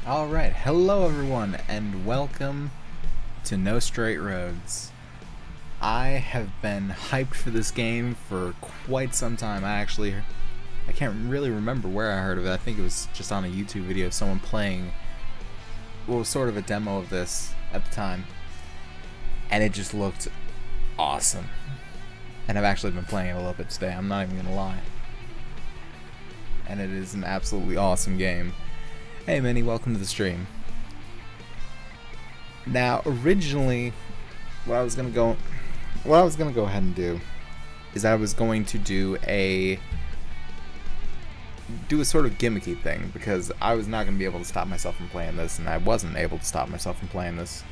Alright, hello everyone, and welcome to No Straight Roads. I have been hyped for this game for quite some time. I can't really remember where I heard of it. I think it was just on a YouTube video of someone playing what was sort of a demo of this at the time. And it just looked awesome. And I've actually been playing it a little bit today, I'm not even gonna lie. And it is an absolutely awesome game. Hey Minnie, welcome to the stream. Now, originally, what I was gonna go ahead and do is I was going to do a sort of gimmicky thing, because I was not gonna be able to stop myself from playing this, and I wasn't able to stop myself from playing this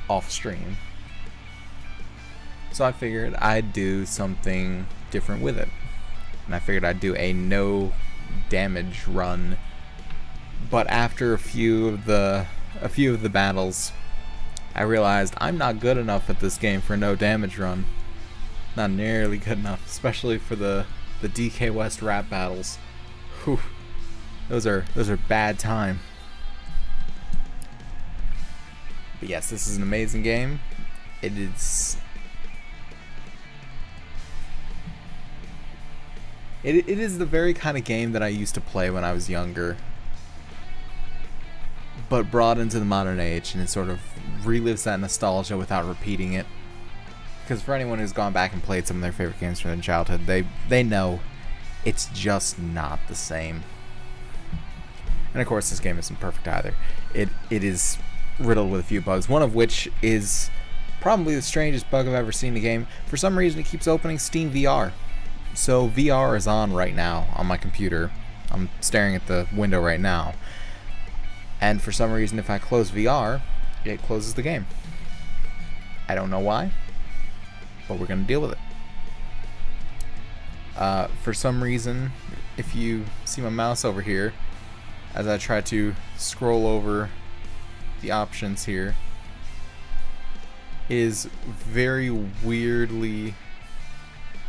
off stream. So I figured I'd do something different with it, and I figured I'd do a no damage run. But after a few of the battles, I realized I'm not good enough at this game for a no damage run. Not nearly good enough, especially for the DK West rap battles. Whew. Those are bad time. But yes, this is an amazing game. It is the very kind of game that I used to play when I was younger, but brought into the modern age, and it sort of relives that nostalgia without repeating it. Because for anyone who's gone back and played some of their favorite games from their childhood, they know it's just not the same. And of course, this game isn't perfect either. It is riddled with a few bugs, one of which is probably the strangest bug I've ever seen in a game. For some reason, it keeps opening Steam VR. So VR is on right now on my computer. I'm staring at the window right now. And for some reason, if I close VR, it closes the game. I don't know why, but we're going to deal with it. For some reason, if you see my mouse over here, as I try to scroll over the options here, is very weirdly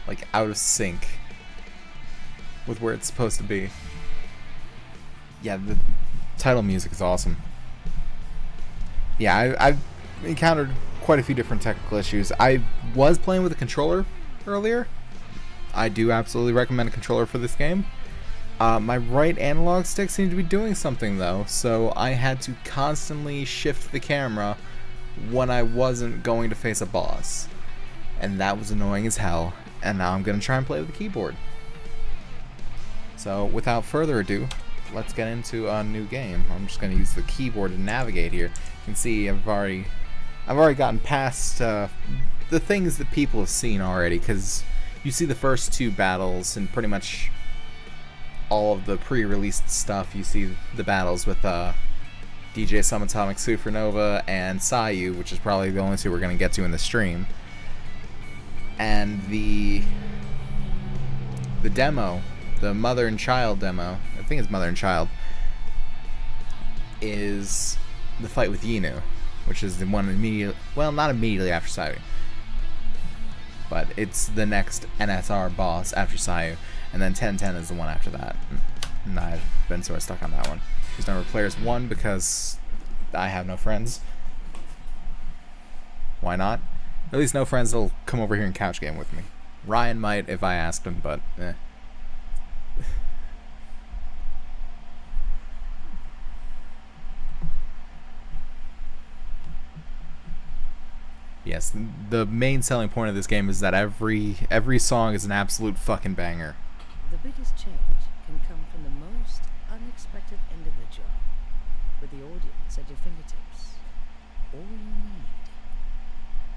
like out of sync with where it's supposed to be. Yeah, the title music is awesome. Yeah, I've encountered quite a few different technical issues. I was playing with a controller earlier. I do absolutely recommend a controller for this game. My right analog stick seemed to be doing something though, so I had to constantly shift the camera when I wasn't going to face a boss. And that was annoying as hell, and now I'm going to try and play with the keyboard. So without further ado, let's get into a new game. I'm just going to use the keyboard to navigate here. You can see I've already gotten past the things that people have seen already, because you see the first two battles and pretty much all of the pre-released stuff. You see the battles with DJ Subatomic Supernova and Sayu, which is probably the only two we're going to get to in the stream. And the demo, the mother and child demo, I think it's mother and child, is the fight with Yinu, which is the one immediately, well, not immediately after Sayu, but it's the next NSR boss after Sayu, and then 1010 is the one after that. And I've been sort of stuck on that one. There's number of players 1 because I have no friends. Why not? At least no friends that'll come over here and couch game with me. Ryan might if I asked him, but eh. Yes, the main selling point of this game is that every song is an absolute fucking banger. The biggest change can come from the most unexpected individual, with the audience at your fingertips. All you need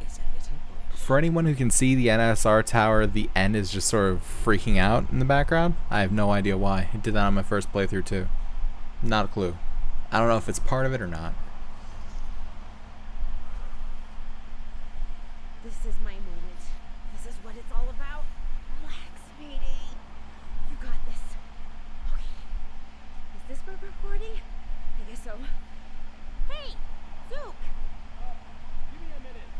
is a little push. For anyone who can see the NSR tower, the end is just sort of freaking out in the background. I have no idea why. I did that on my first playthrough too. Not a clue. I don't know if it's part of it or not. This is my moment. This is what it's all about. Relax, sweetie. You got this. Okay. Is this for recording? I guess so. Hey, Zook! Give me a minute.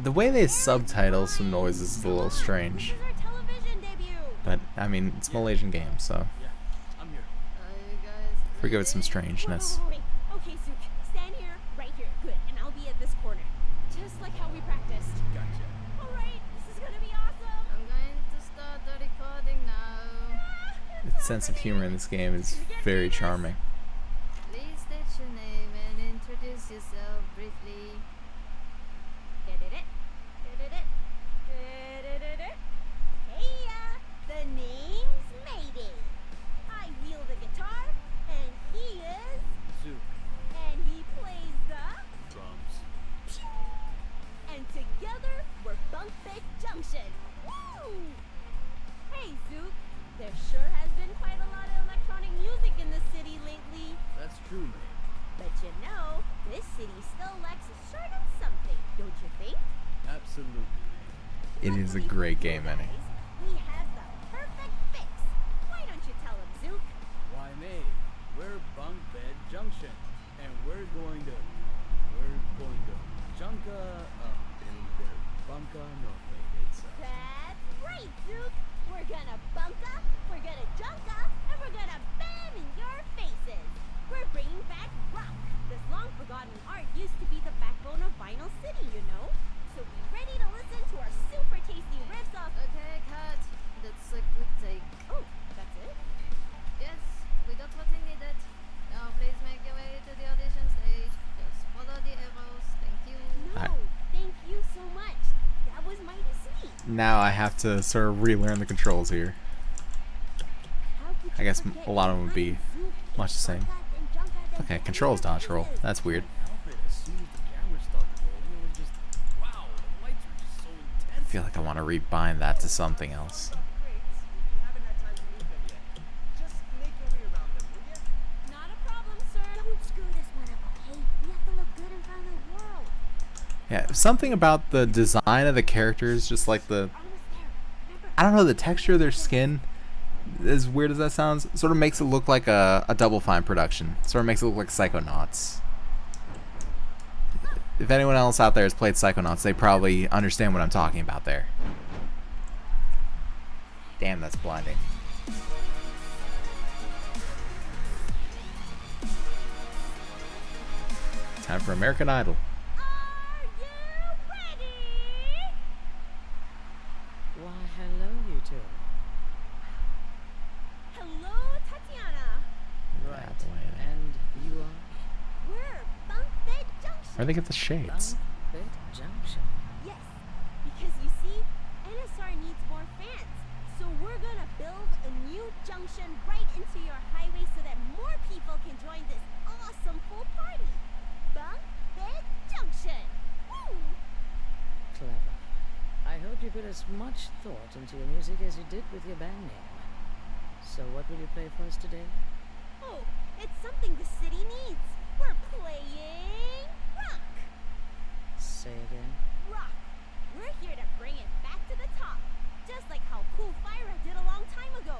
The way they subtitle some noises is a little strange. This is our television debut. But, I mean, it's Malaysian game, so Yeah, I'm here. You guys forgive it some strangeness. Wait. Okay, Zook, stand here, right here. Good, and I'll be at this corner. Just like how we practiced. Gotcha. Alright, this is gonna be awesome. I'm going to start the recording now. The sense of humor in this game is very charming. Please state your name and introduce yourself briefly. Hey, the name's Mayday. I wield the guitar, and he is, Zook. and he plays the, Drums. and together we're Bunk Bed Junction. Woo! Hey, Zook, there sure has been quite a lot of electronic music in the city lately. That's true, man. But you know, this city still lacks a certain something, don't you think? Absolutely, man. It is a great game, Annie. We have the perfect fix. Why don't you tell him, Zook? Why, May? We're Bunk Bed Junction, and we're going to Junka, Bunka, no, wait, it's, That's right, Zook. We're gonna bunka, we're gonna junka, and we're gonna bam in your faces. We're bringing back rock. This long-forgotten art used to be the backbone of Vinyl City, you know? So be ready to listen to our super tasty riffs of... Okay, cut. That's a good take. Oh, that's it? Yes, we got what we needed. Now please make your way to the audition stage. Just follow the arrows. Thank you. No, thank you so much. That was mighty sweet. Now I have to sort of relearn the controls here. How could I you guess forget a lot of them would be I'm Zook, much the same. bunka, then junka, then Okay, bam controls in your dodge roll. faces. That's weird. help it. As soon as the camera started rolling, it was just, wow, the lights were just so I intense. feel like I want to rebind that to something else. Great. We haven't had time to meet them yet. Just make your way around them, will ya? Not a problem, sir. Don't screw this one up, okay? We have to look good in front of the world. Yeah, something about the design of the characters, just like the, Almost there. Remember? I don't know, the texture of their skin, as weird as that sounds, sort of makes it look like a Double Fine production. Sort of makes it look like Psychonauts. If anyone else out there has played Psychonauts, they probably understand what I'm talking about there. Damn, that's blinding. Time for American Idol. Are you ready? Why, hello, you two. Hello, Tatiana. Yeah, boy, And you are We're Bunk Bed Junction. where'd they get the shades? Bed Junction. Yes, because you see, NSR needs more fans. So we're gonna build a new junction right into your highway so that more people can join this awesome full party. Bunk Bed Junction. Woo! Clever. I hope you put as much thought into your music as you did with your band name. So what will you play for us today? Oh, it's something the city needs. We're playing rock. Say again. Rock. We're here to bring it back to the top. Just like how Cool Fire did a long time ago.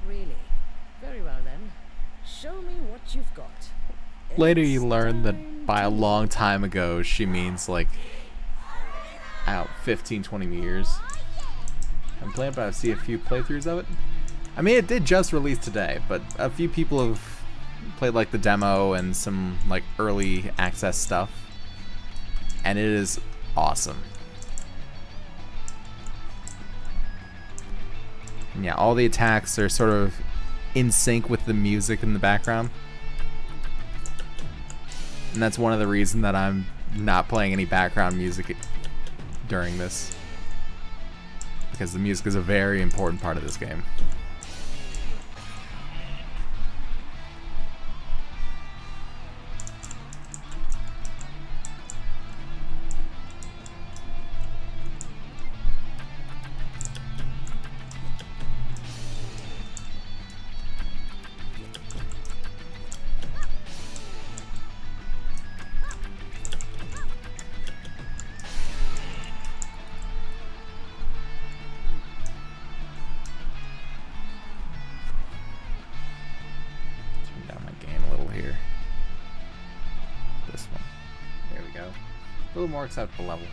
Really? Very well then. Show me what you've got. Later It's you learn that time by a to- long time ago she means like out 15, 20 years. Oh, yeah. I'm playing, but I see a few playthroughs of it. I mean, it did just release today, but a few people have played like the demo and some like early access stuff, and it is awesome. And yeah, all the attacks are sort of in sync with the music in the background. And that's one of the reasons that I'm not playing any background music during this. Because the music is a very important part of this game. little more acceptable level.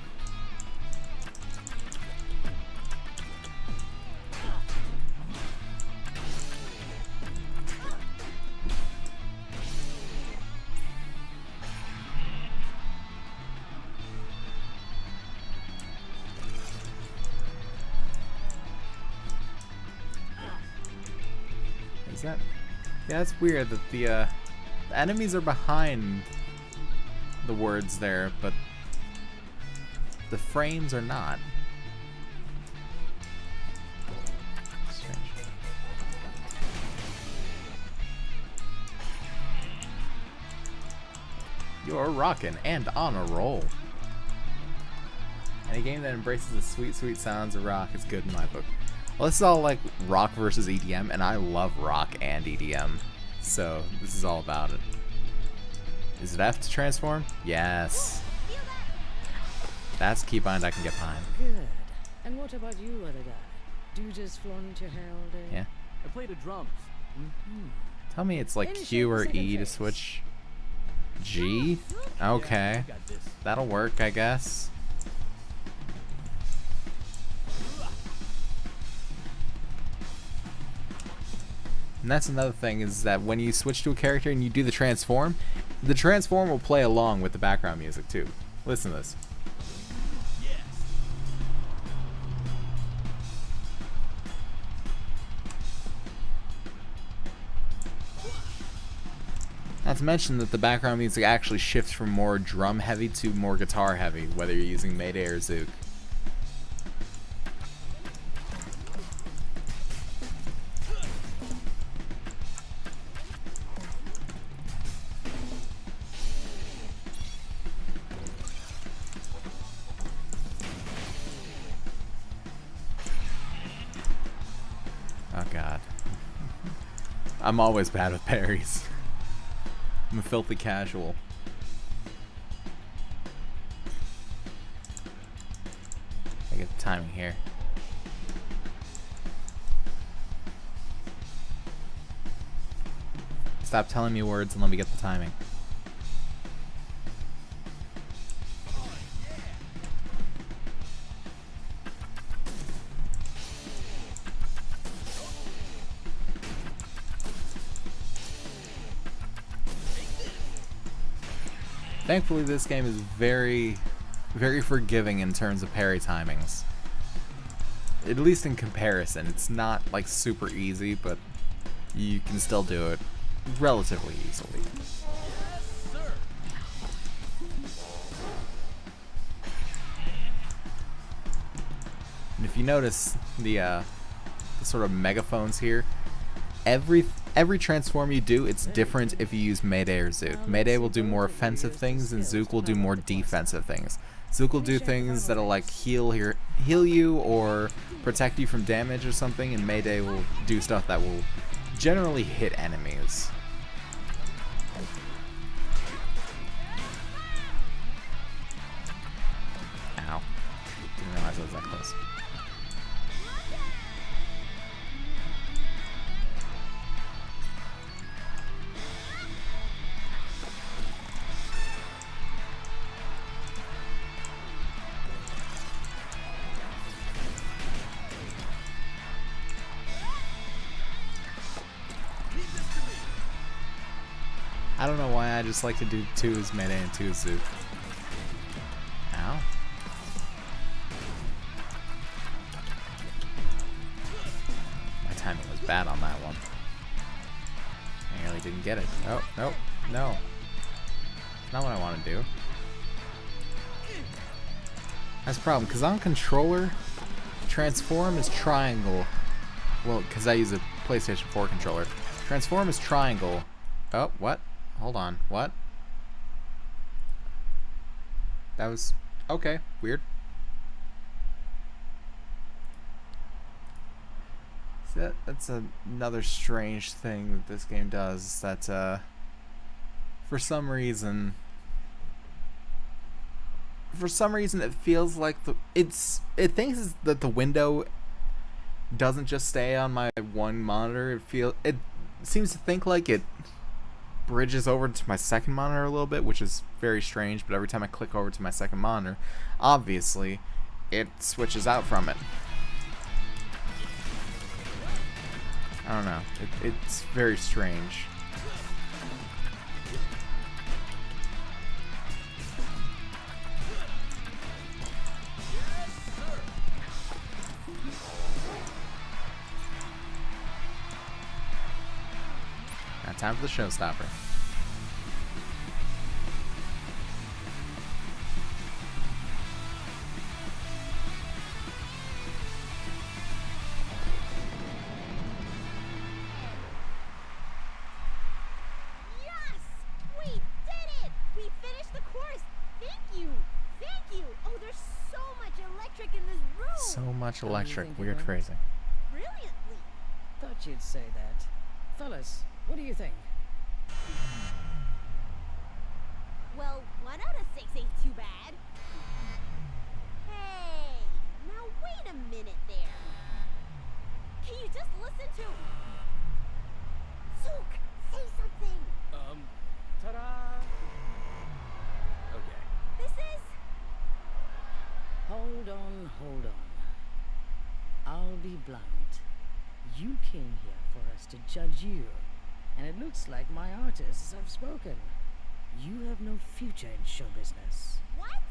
Is that? Yeah, that's weird that the enemies are behind the words there, but the frames are not. Strange. You're rockin' and on a roll. Any game that embraces the sweet, sweet sounds of rock is good in my book. Well, this is all like rock versus EDM, and I love rock and EDM, so this is all about it. Is it F to transform? Yes. That's a keybind I can get behind. Good. And what about you, other guy? Do you just flaunt your hair all day? Yeah. I play the drums. Tell me it's like Finish Q it or in second E to phase. switch. G? Okay. Got this. That'll work, I guess. And that's another thing, is that when you switch to a character and you do the transform will play along with the background music too. Listen to this. Yes. Not to mention that the background music actually shifts from more drum heavy to more guitar heavy, whether you're using Mayday or Zook. Oh god. I'm always bad with parries. I'm a filthy casual. I get the timing here. Stop telling me words and let me get the timing. Thankfully, this game is very, very forgiving in terms of parry timings. At least in comparison. It's not like super easy, but you can still do it relatively easily. Sir. And if you notice the sort of megaphones here, every transform you do, it's different if you use Mayday or Zook. Mayday will do more offensive things, and Zook will do more defensive things. Zook will do things that'll like heal you or protect you from damage or something, and Mayday will do stuff that will generally hit enemies. Ow. Didn't realize I was that close. I don't know why I just like to do 2 as Mayday and 2 as Zook. Ow. My timing was bad on that one. I really didn't get it. Oh, nope, no. Not what I want to do. That's the problem, because on controller, transform is triangle. Well, because I use a PlayStation 4 controller. Transform is triangle. Oh, what? Hold on. What? That was... okay. Weird. So that's another strange thing that this game does. Is that, for some reason... it feels like it thinks that the window doesn't just stay on my one monitor. It seems to think like it bridges over to my second monitor a little bit, which is very strange, but every time I click over to my second monitor, obviously, it switches out from it. I don't know. It's very strange. Now time for the showstopper. Yes! We did it! We finished the course! Thank you! Thank you! Oh, there's so much electric in this room! So much do you electric. think it Weird went? phrasing. Brilliantly! Thought you'd say that. Fellas, what do you think? Well, 1 out of 6 ain't too bad. Hey, now wait a minute there. Can you just listen to... Sook, say something. Ta-da! Okay. This is... Hold on, hold on. I'll be blunt. You came here for us to judge you, and it looks like my artists have spoken. You have no future in show business. What?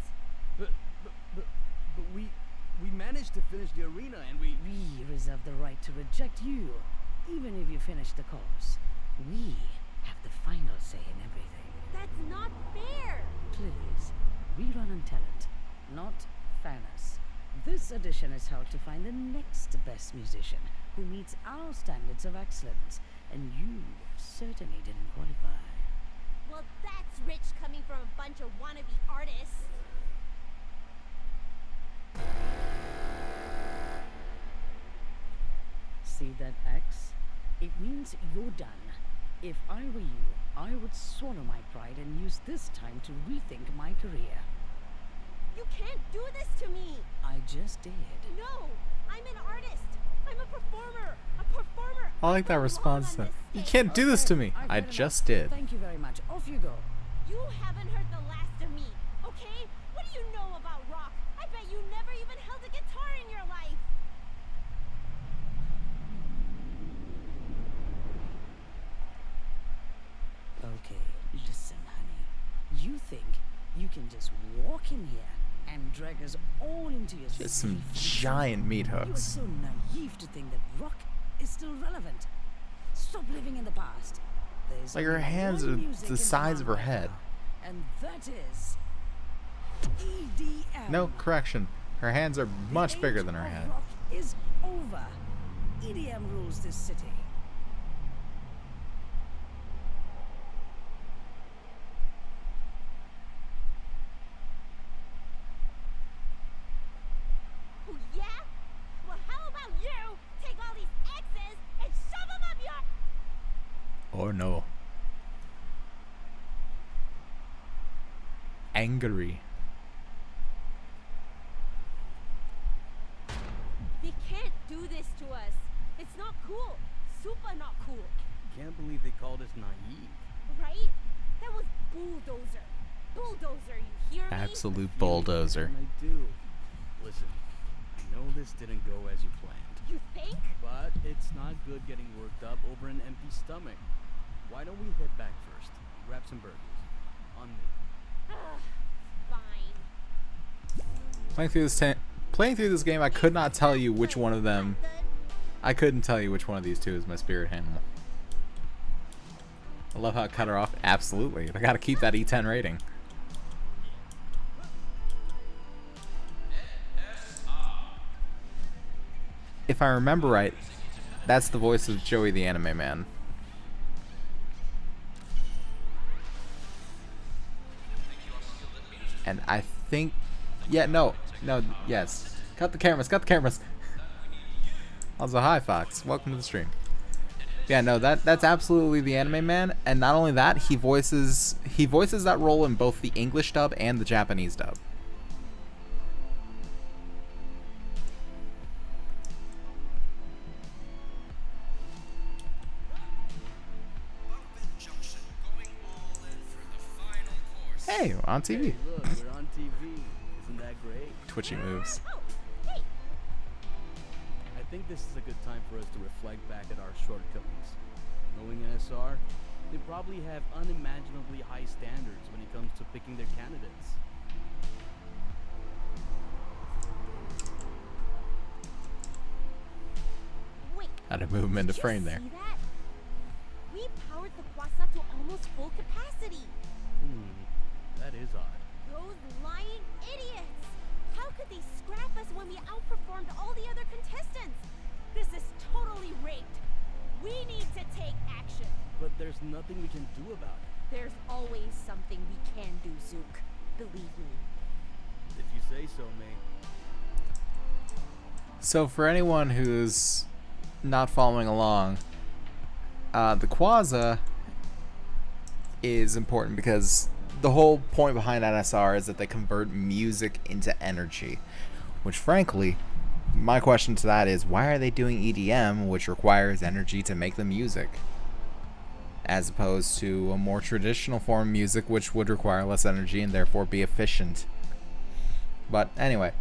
But we managed to finish the arena and we... We reserve the right to reject you, even if you finish the course. We have the final say in everything. That's not fair. Please, we run on talent, not fairness. This audition is held to find the next best musician who meets our standards of excellence, and you certainly didn't qualify. Well, that's rich coming from a bunch of wannabe artists. See that X? It means you're done. If I were you, I would swallow my pride and use this time to rethink my career. You can't do this to me. I just did. No, I'm an artist. I'm a performer. A performer. I like that belong response. on Though. this You stage. can't do this to me. I've I had enough. just did. Thank you very much. Off you go. You haven't heard the last of me, okay? What do you know about rock? I bet you never even held a guitar in your life. Okay, listen, honey. You think you can just walk in here and drag us all into your Just some belief? giant meat You are hooks. so naive to think that rock is still relevant. Stop living in the past. There's Like, her only hands one are music the in size of her demand right head. now, and that is EDM. No, correction. Her hands are much The bigger age than her of head. Rock is over. EDM rules this city. Oh, yeah? Well, how about you take all these X's and shove them up your... Oh no. Angry. They can't do this to us. It's not cool. Super not cool. Can't believe they called us naive. Right? That was bulldozer. Bulldozer, you hear me? Absolute bulldozer. And I do. Listen, I know this didn't go as you planned, You think? but it's not good getting worked up over an empty stomach. Why don't we head back first? Grab some burgers. On me. Fine. Playing through this game, I could not tell you which one of them. Good. I couldn't tell you which one of these two is my spirit animal. I love how it cut her off. Absolutely. I gotta keep that E10 rating. If I remember right, that's the voice of Joey the Anime Man. And I think... Yeah, no. No, yes. Cut the cameras. Also, hi Fox. Welcome to the stream. Yeah, no, that's absolutely the Anime Man, and not only that, he voices that role in both the English dub and the Japanese dub. Hey, we're on TV. Hey, look, we're on TV. Isn't that great? Twitchy moves. Oh, hey! I think this is a good time for us to reflect back at our shortcomings. Knowing NSR, they probably have unimaginably high standards when it comes to picking their candidates. Wait. Had to move him into did you frame there. See that? We powered the Quasa to almost full capacity. That is odd. Those lying idiots! How could they scrap us when we outperformed all the other contestants? This is totally rigged. We need to take action. But there's nothing we can do about it. There's always something we can do, Zook. Believe me. If you say so, May. So for anyone who's not following along, the Quasa is important because the whole point behind NSR is that they convert music into energy, which frankly, my question to that is, why are they doing EDM, which requires energy to make the music, as opposed to a more traditional form of music, which would require less energy and therefore be efficient? But anyway,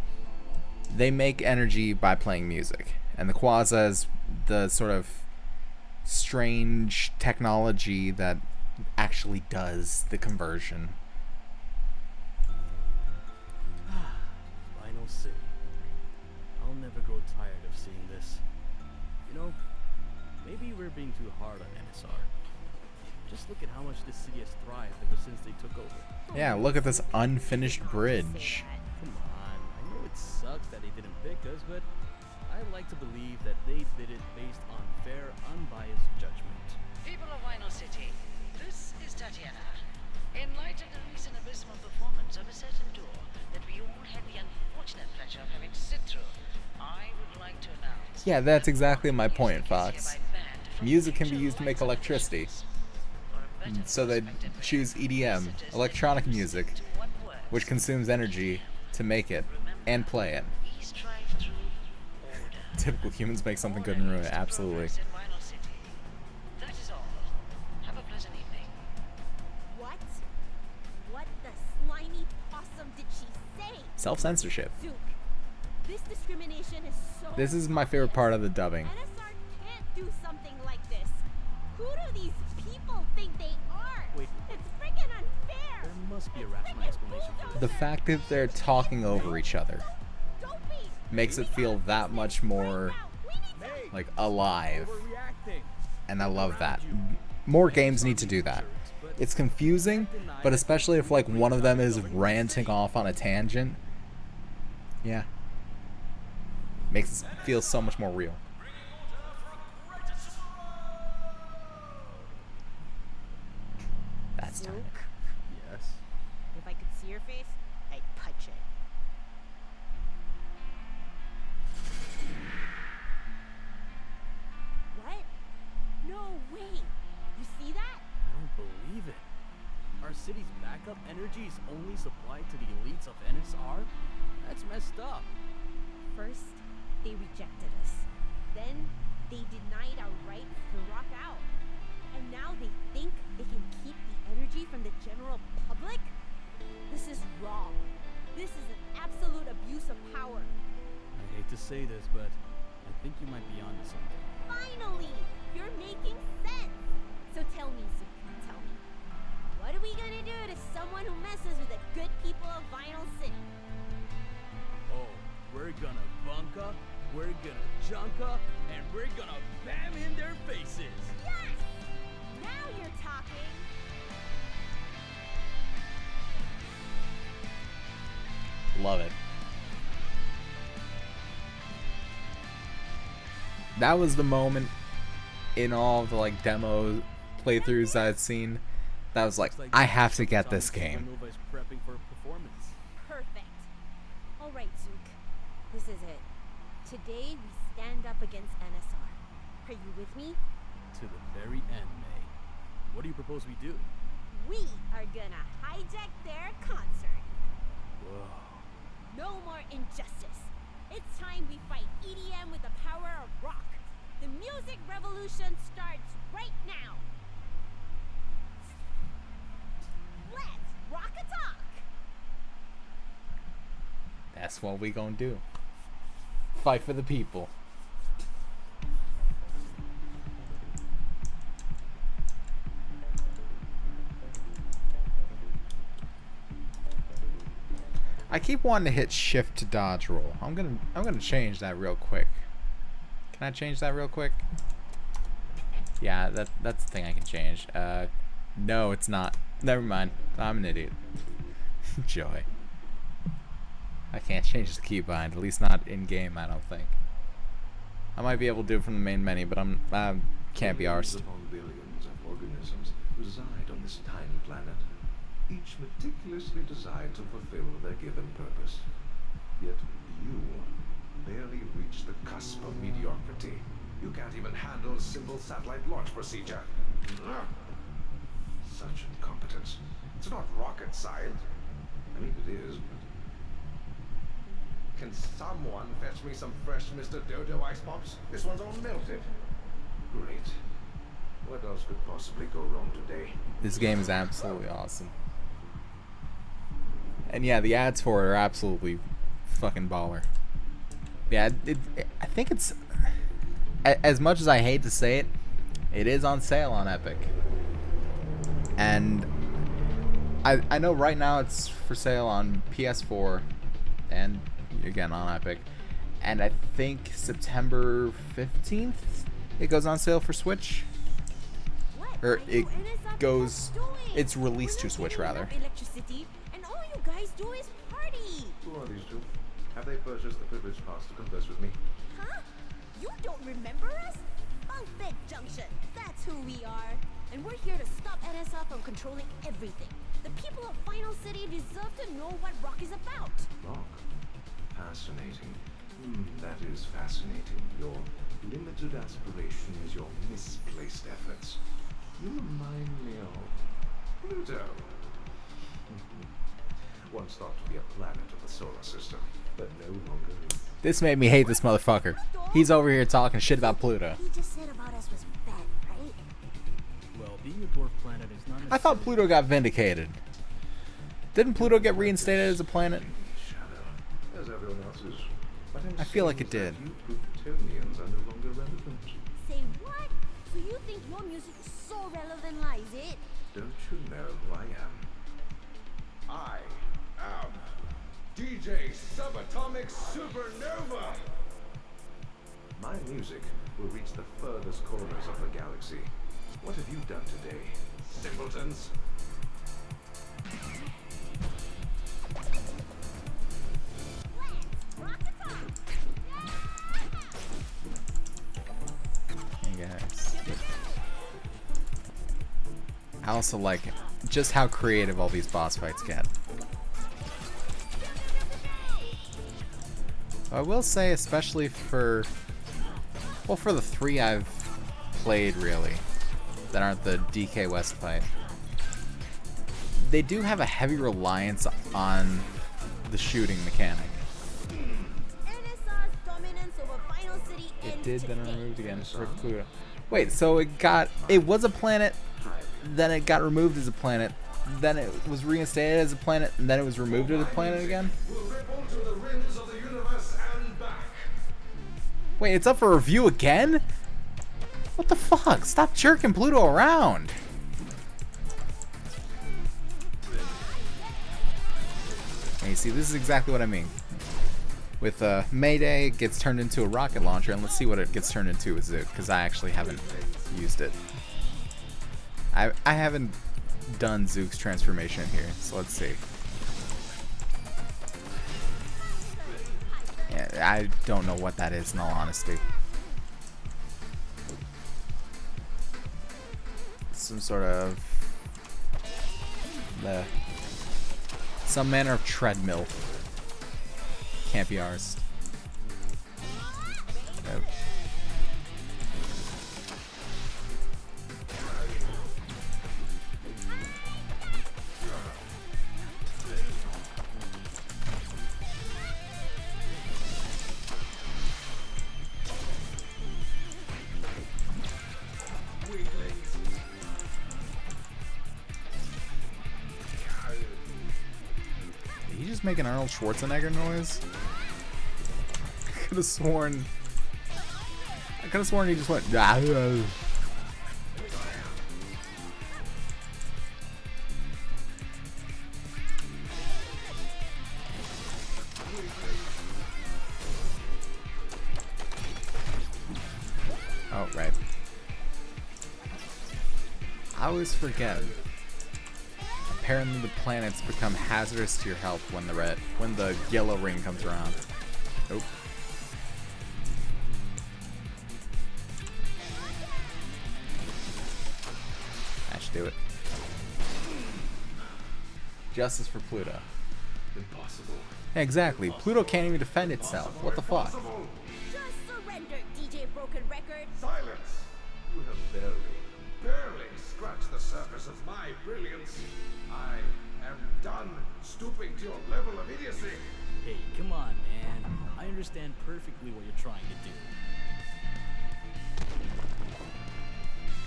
they make energy by playing music, and the Quasa is the sort of strange technology that actually does the conversion. Final City. I'll never grow tired of seeing this. You know, maybe we're being too hard on NSR. Just look at how much this city has thrived ever since they took over. Yeah, look at this unfinished bridge. Come on, I know it sucks that they didn't pick us, but I like to believe that they did it based on fair, unbiased judgment. People of Vinyl City, this is Tatiana. In light of the recent abysmal performance of a certain duo that we all had the unfortunate pleasure of having to sit through, I would like to announce... Yeah, that's exactly my point, Fox. Music can be used to make electricity. So they choose EDM, electronic music, which consumes energy to make it and play it. We strive through order. Typical humans make something good and ruin it, absolutely. That is all. Have a pleasant evening. What? What the slimy possum did she say? Self-censorship. Zook, this discrimination is so... This is my favorite part of the dubbing. NSR can't do something like this. Who do these people think they are? Wait. It's freaking unfair. There must be a rational explanation for The this. fact that they're talking over each other Don't be. makes it feel that much more like alive, Overreacting. and I love that. More games need to do that. It's confusing, but especially if like one of them is ranting off on a tangent, yeah, makes it feel so much more real. That's time. Zook, Yes. if I could see your face, I'd punch it. What? No way. You see that? I don't believe it. Our city's backup energy is only supplied to the elites of NSR? That's messed up. First, they rejected us. Then, they denied our right to rock out. And now they think they can keep the energy from the general public? This is wrong. This is an absolute abuse of power. I hate to say this, but I think you might be onto something. Finally! You're making sense! So tell me, Zook, tell me. What are we gonna do to someone who messes with the good people of Vinyl City? Oh, we're gonna bunka, we're gonna junka, and we're gonna bam in their faces. Yes! Now you're talking! Love it. That was the moment in all of the like demo playthroughs I'd seen that was like, I have to get this game. Nova is prepping for a performance. Perfect. All right, Zook. This is it. Today we stand up against NSR. Are you with me? To the very end, May. What do you propose we do? We are gonna hijack their concert. Whoa. No more injustice. It's time we fight EDM with the power of rock. The music revolution starts right now. Let's rock it up! That's what we gonna do. Fight for the people. I keep wanting to hit shift to dodge roll. I'm gonna change that real quick. Can I change that real quick? Yeah, that's the thing I can change. No, it's not. Never mind. I'm an idiot. Joy. I can't change the keybind, at least not in game. I don't think. I might be able to do it from the main menu, but I can't be arsed. Upon billions of organisms reside on this tiny planet, each meticulously designed to fulfill their given purpose. Yet you barely reach the cusp of mediocrity. You can't even handle a simple satellite launch procedure. Ugh. Such incompetence. It's not rocket science. I mean, it is, but... Can someone fetch me some fresh Mr. Dodo ice pops? This one's all melted. Great. What else could possibly go wrong today? This game is absolutely awesome. And yeah, the ads for it are absolutely fucking baller. Yeah, I think it's... As much as I hate to say it, it is on sale on Epic. And I know right now it's for sale on PS4 and again on Epic. And I think September 15th it goes on sale for Switch. Or it goes... It's released to Switch rather. Electricity, and all you guys do is party. Who are these two? Have they purchased the privileged pass to converse with me? Huh? You don't remember us? Bunkbed Junction. That's who we are. And we're here to stop NSR from controlling everything. The people of Final City deserve to know what rock is about. Rock? Fascinating. That is fascinating. Your limited aspiration is your misplaced efforts. You remind me of Pluto. Once thought to be a planet of the solar system, but no longer is. This made me hate this motherfucker. He's over here talking shit about Pluto. He just said about us was bad, right? Well, being a dwarf planet is not I thought necessarily- Pluto got vindicated. Didn't Pluto get reinstated as a planet? Shadow, as everyone else's. But I feel like it did. You Plutonians are no longer relevant. Say what? So you think your music is so relevant, is it? Don't you know who I am? I am DJ Subatomic Supernova! My music will reach the furthest corners of the galaxy. What have you done today, simpletons? Yes. I also like just how creative all these boss fights get. I will say, especially for, well, for the 3 I've played really, that aren't the DK West fight, they do have a heavy reliance on the shooting mechanic. NSR's dominance over Final City It ends did, then today. removed again for Pluto. Wait, so it was a planet, then it got removed as a planet, then it was reinstated as a planet, and then it was removed as a planet again? We'll ripple to the rims of the universe and back. Wait, it's up for review again? What the fuck? Stop jerking Pluto around. Hey, see, this is exactly what I mean. With Mayday, it gets turned into a rocket launcher, and let's see what it gets turned into with Zook, because I actually haven't used it. I haven't done Zook's transformation here, so let's see. Yeah, I don't know what that is, in all honesty. Some sort of... some manner of treadmill. Can't be ours. Nope. Did he just make an Arnold Schwarzenegger noise? could have sworn he just went. Oh, right. I always forget. Apparently the planets become hazardous to your health when the yellow ring comes around. Nope. That should do it. Justice for Pluto. Impossible. Exactly. Pluto can't even defend itself. What the fuck? Impossible. Just surrender, DJ Broken Record. Silence! You have barely scratched the surface of my brilliance. I am done stooping to your level of idiocy. Hey, come on, man. I understand perfectly what you're trying to do.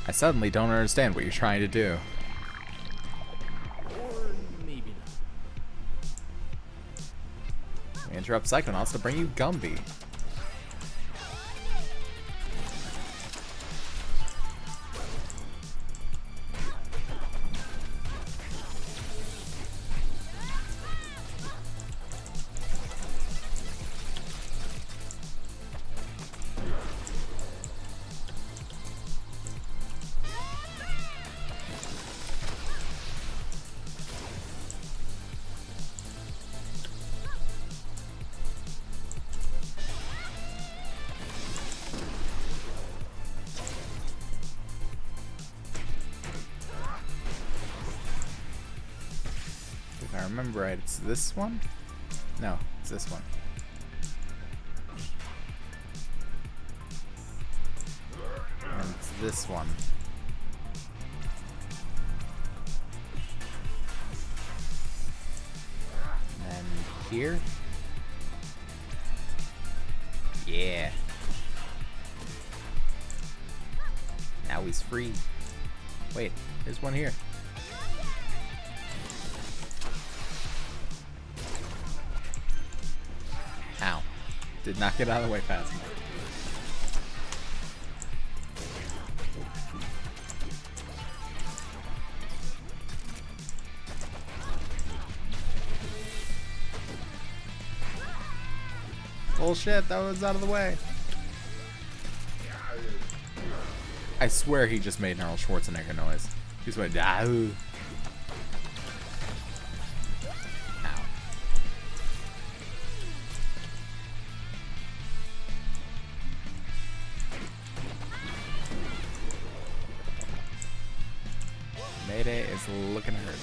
I suddenly don't understand what you're trying to do. Or maybe not. We interrupt Psychonauts to bring you Gumby. If I remember right, it's this one? No, it's this one. And it's this one. And then here? Yeah. Now he's free. Wait, there's one here. Ow. Did not get out of the way fast enough. Bullshit, that was out of the way. I swear he just made an Arnold Schwarzenegger noise. He just went, ah. Ow. Mayday is looking hurt.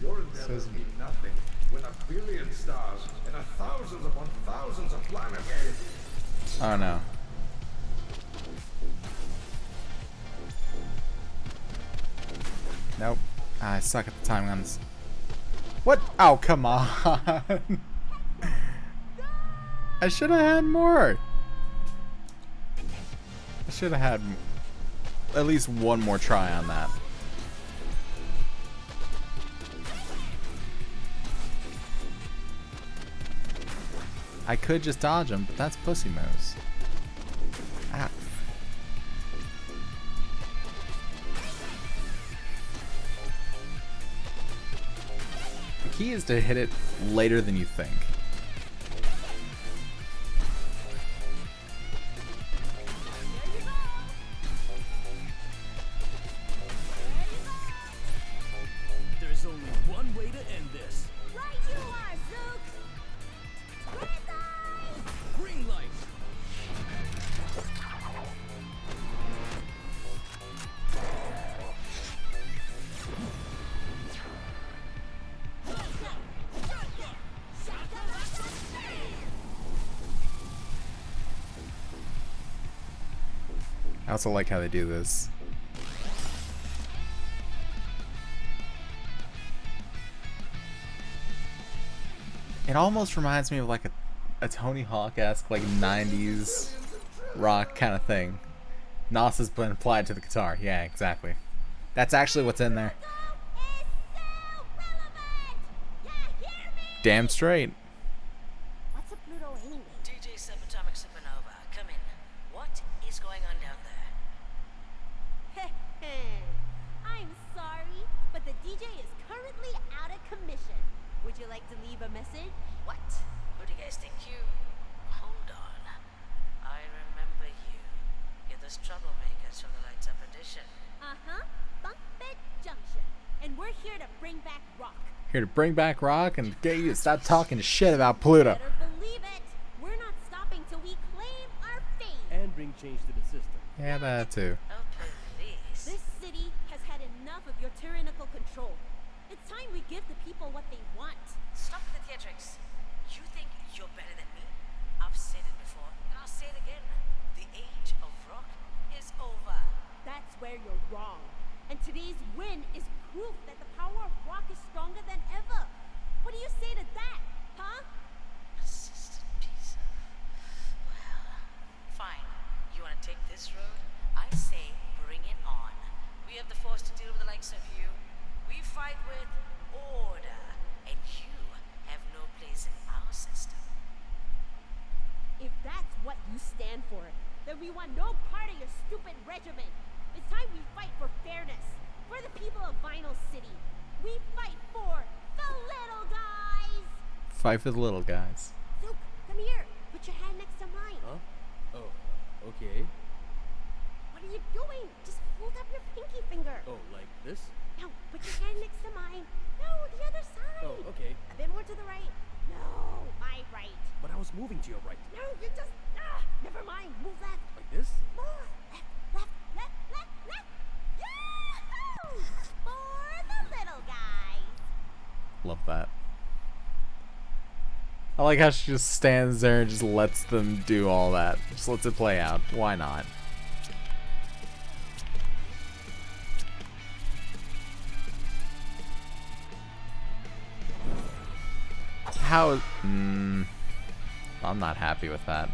Your endeavors mean nothing when a billion stars and a thousands upon thousands of planets. Oh no. Nope. I suck at the timing on this. What? Oh, come on. I should have had more. I should have had at least one more try on that. I could just dodge him, but that's pussy moves. Ah. The key is to hit it later than you think. There's only one way to end this. Right you are, Zook! Green light. I also like how they do this. It almost reminds me of like a Tony Hawk-esque like 90s rock kind of thing. NOS has been applied to the guitar. Yeah, exactly. That's actually what's in there. Is so relevant! Yeah, hear Damn straight. What's a Pluto anyway? DJ Subatomic Supernova, come in. What is going on down there? I'm sorry, but the DJ is currently out of commission. Would you like to leave a message? What? Who do you guys think you... Hold on. I remember you. You're those troublemakers from the Lights Up edition. Uh-huh. Bunkbed Junction. And we're here to bring back rock. Here to bring back rock and get you to stop talking shit about Pluto. Better believe it. We're not stopping till we claim our fame. And bring change to the system. Yeah, that too. Oh, please. This city has had enough of your tyrannical control. It's time we give the people what they want. Stop the theatrics. You think you're better than me? I've said it before, and I'll say it again. The age of rock is over. That's where you're wrong. And today's win is proof that the power of rock is stronger than ever. What do you say to that, huh? Persistent piece of... Well, fine. You want to take this road? I say bring it on. We have the force to deal with the likes of you. We fight with order, and you have no place in our system. If that's what you stand for, then we want no part of your stupid regimen. It's time we fight for fairness. For the people of Vinyl City. We fight for the little guys. Fight for the little guys. Zook, come here. Put your hand next to mine. Huh? Oh, okay. What are you doing? Just hold up your pinky finger. Oh, like this? Now, put your hand next to mine. No, the other side. Oh, okay. A bit more to the right. No, my right. But I was moving to your right. No, you just... never mind. Move left. Like this? More. Left. Yahoo! For the little guys. Love that. I like how she just stands there and just lets them do all that. Just lets it play out. Why not? How... I'm not happy with that.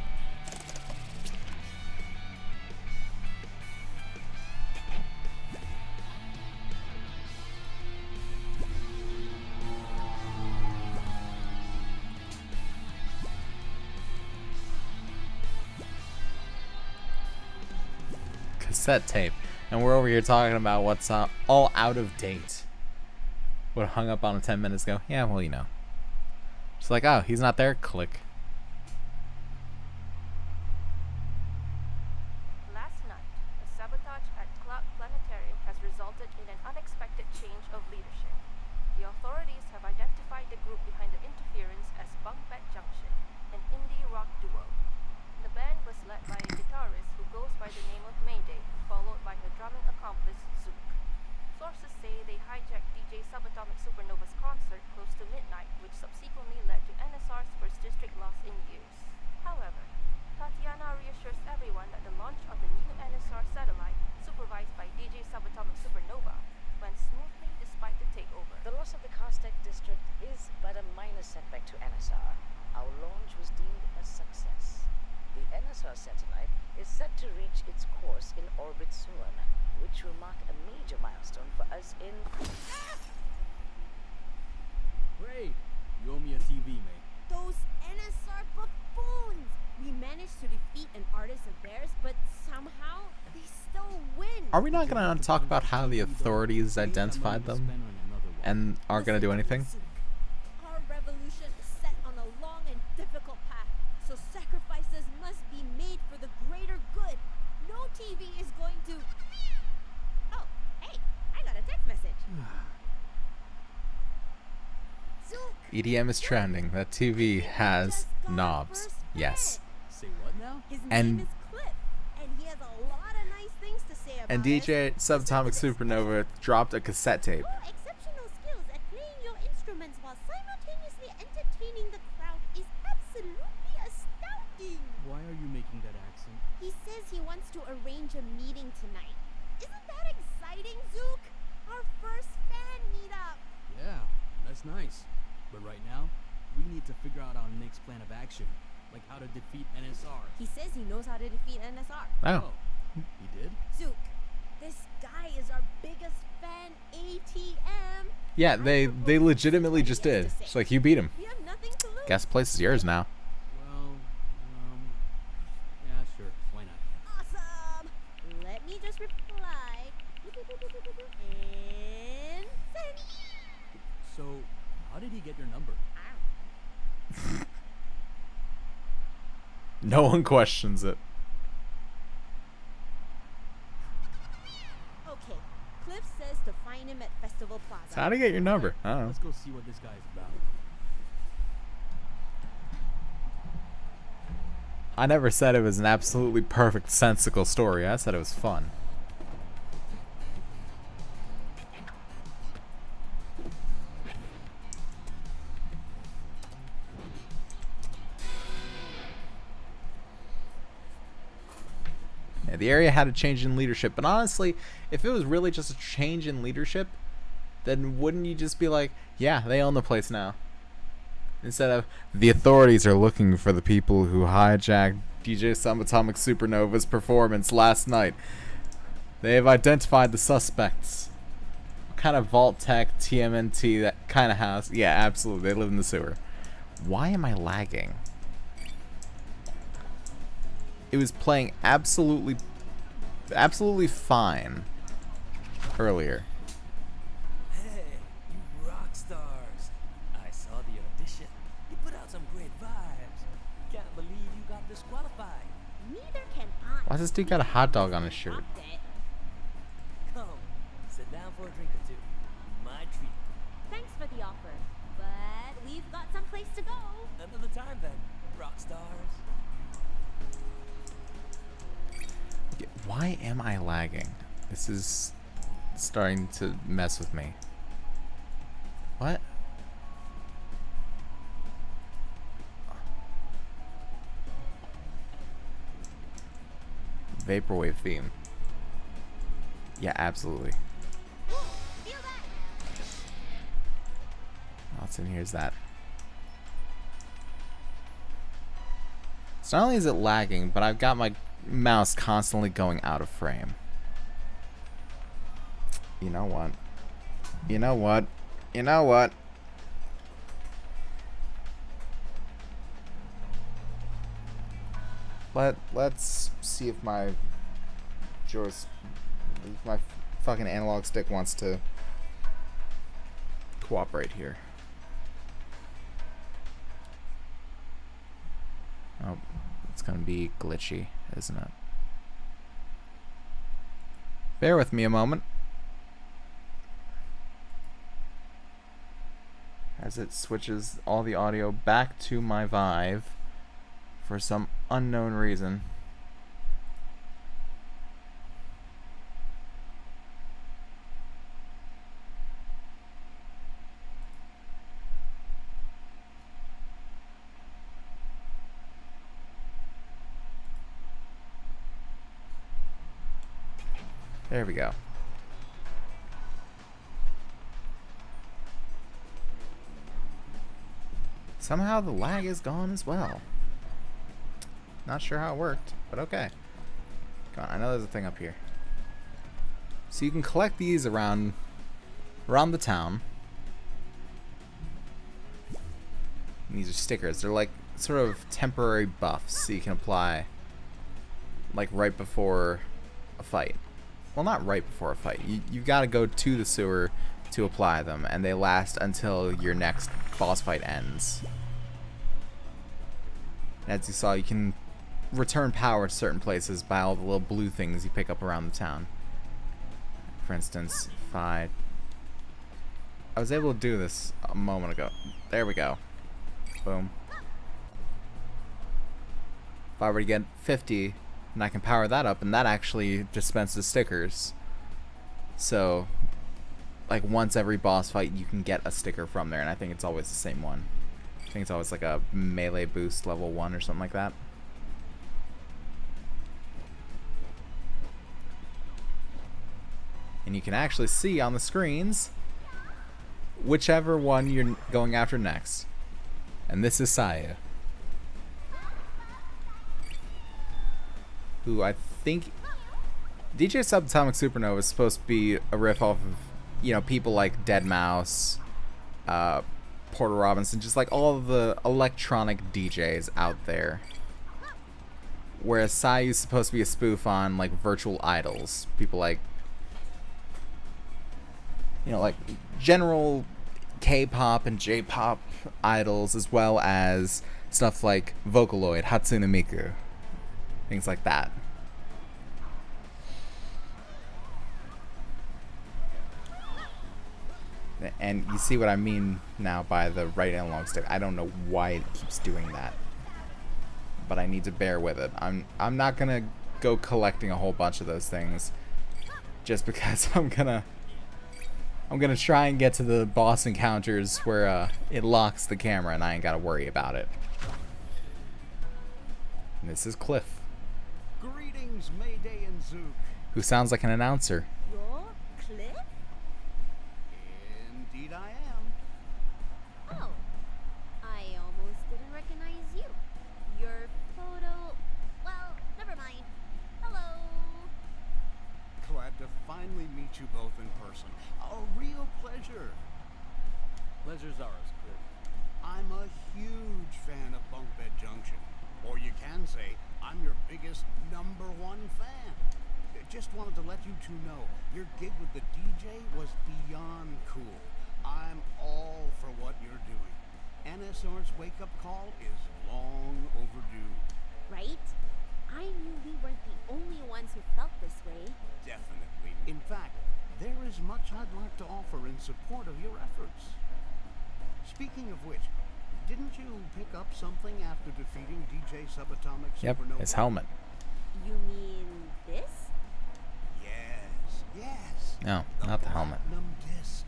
Cassette tape. And we're over here talking about what's all out of date. What hung up on him 10 minutes ago. Yeah, well, you know. It's like, oh, he's not there. Click. Last night, a sabotage at Clark Planetarium has resulted in an unexpected change of leadership. The authorities have identified the group behind the interference as Bunkbed Junction, an indie rock duo. The band was led by a guitarist who goes by the name of Mayday, followed by her drumming accomplice, Zook. Sources say they hijacked DJ Subatomic Supernova's concert close to midnight, which subsequently led to NSR's first district loss in years. However, Tatiana reassures everyone that the launch of the new NSR satellite, supervised by DJ Subatomic Supernova, went smoothly despite the takeover. The loss of the Castec district is but a minor setback to NSR. Our launch was deemed a success. The NSR satellite is set to reach its course in orbit soon, which will mark a major milestone for us in... Great! You owe me a TV, mate. Those NSR buffoons! We managed to defeat an artist of theirs, but somehow they still win. Are we not going to talk about how the authorities identified them and aren't going to do anything? Our revolution is set on a long and difficult path, so sacrifices must be made for the greater good. No TV is going to... Oh, hey, I got a text message. Zook, EDM is trending. That TV has knobs. Yes. Say what now? his And- name is Cliff, and he has a lot of nice things to say about And DJ Subatomic Supernova dropped a cassette tape. Your exceptional skills at playing your instruments while simultaneously entertaining the crowd is absolutely astounding. Why are you making that accent? He says he wants to arrange a meeting tonight. Isn't that exciting, Zook? Our first fan meetup. Yeah, that's nice. But right now, we need to figure out our next plan of action. Like how to defeat NSR. He says he knows how to defeat NSR. Oh. He did? Zook, this guy is our biggest fan ATM. Yeah, they legitimately just did. It's like, you beat him. We have Guess the place is yours now. Well, yeah, sure. Why not? Awesome! Let me just reply. And send. So, how did he get your number? No one questions it. Okay, Cliff says to find him at Festival Plaza. So how to get your number? I don't know. Let's go see what this guy's about. I never said it was an absolutely perfect, sensical story. I said it was fun. Yeah, the area had a change in leadership, but honestly, if it was really just a change in leadership, then wouldn't you just be like, yeah, they own the place now? Instead of, the authorities are looking for the people who hijacked DJ Subatomic Supernova's performance last night. They have identified the suspects. What kind of Vault Tech, TMNT, that kind of house? Yeah, absolutely, they live in the sewer. Why am I lagging? It was playing absolutely fine earlier. Hey, you rock stars. I saw the audition. You put out some great vibes. Can't believe you got disqualified. Neither can I. Why does this dude got a hot dog on his shirt? Stop it. Come, sit down for a drink or two. My treat. Thanks for the offer, but we've got someplace to go. Another time then, rock stars. Why am I lagging? This is starting to mess with me. What? Vaporwave theme. Yeah, absolutely. Feel that? What's in here is that. So not only is it lagging, but I've got my mouse constantly going out of frame. You know what? You know what? You know what? Let's see if my fucking analog stick wants to cooperate here. Oh, it's gonna be glitchy, isn't it? Bear with me a moment as it switches all the audio back to my Vive for some unknown reason. There we go. Somehow the lag is gone as well. Not sure how it worked, but okay. Come on, I know there's a thing up here. So you can collect these around the town. And these are stickers. They're like sort of temporary buffs so you can apply like right before a fight. Well, not right before a fight. You've got to go to the sewer to apply them, and they last until your next boss fight ends. And as you saw, you can return power to certain places by all the little blue things you pick up around the town. For instance, if I was able to do this a moment ago. There we go. Boom. If I were to get 50, and I can power that up, and that actually dispenses stickers. So, like once every boss fight, you can get a sticker from there, and I think it's always the same one. I think it's always like a melee boost level 1 or something like that. And you can actually see on the screens whichever one you're going after next. And this is Saya, who I think DJ Subatomic Supernova is supposed to be a riff off of, you know, people like Deadmau5, Porter Robinson, just like all of the electronic DJs out there. Whereas Sayu's supposed to be a spoof on like virtual idols, people like, you know, like general K-pop and J-pop idols, as well as stuff like Vocaloid, Hatsune Miku, things like that. And you see what I mean now by the right analog stick. I don't know why it keeps doing that, but I need to bear with it. I'm not gonna go collecting a whole bunch of those things just because I'm gonna try and get to the boss encounters where it locks the camera and I ain't gotta worry about it. And this is Cliff, Greetings, Mayday and Zook. who sounds like an announcer. You're Cliff? Indeed I am. Oh, I almost didn't recognize you. Your photo. Well, never mind. Hello. Glad to finally meet you both in person. A real pleasure. Pleasure's ours, Cliff. I'm a huge fan of Bunk Bed Junction. Or you can say, I'm your biggest #1 fan. Just wanted to let you two know, your gig with the DJ was beyond cool. I'm all for what you're doing. NSR's wake-up call is long overdue. Right? I knew we weren't the only ones who felt this way. Definitely. In fact, there is much I'd like to offer in support of your efforts. Speaking of which, didn't you pick up something after defeating DJ Subatomic Yep, Supernova? his helmet. You mean this? Yes. No, not the helmet. Platinum disc.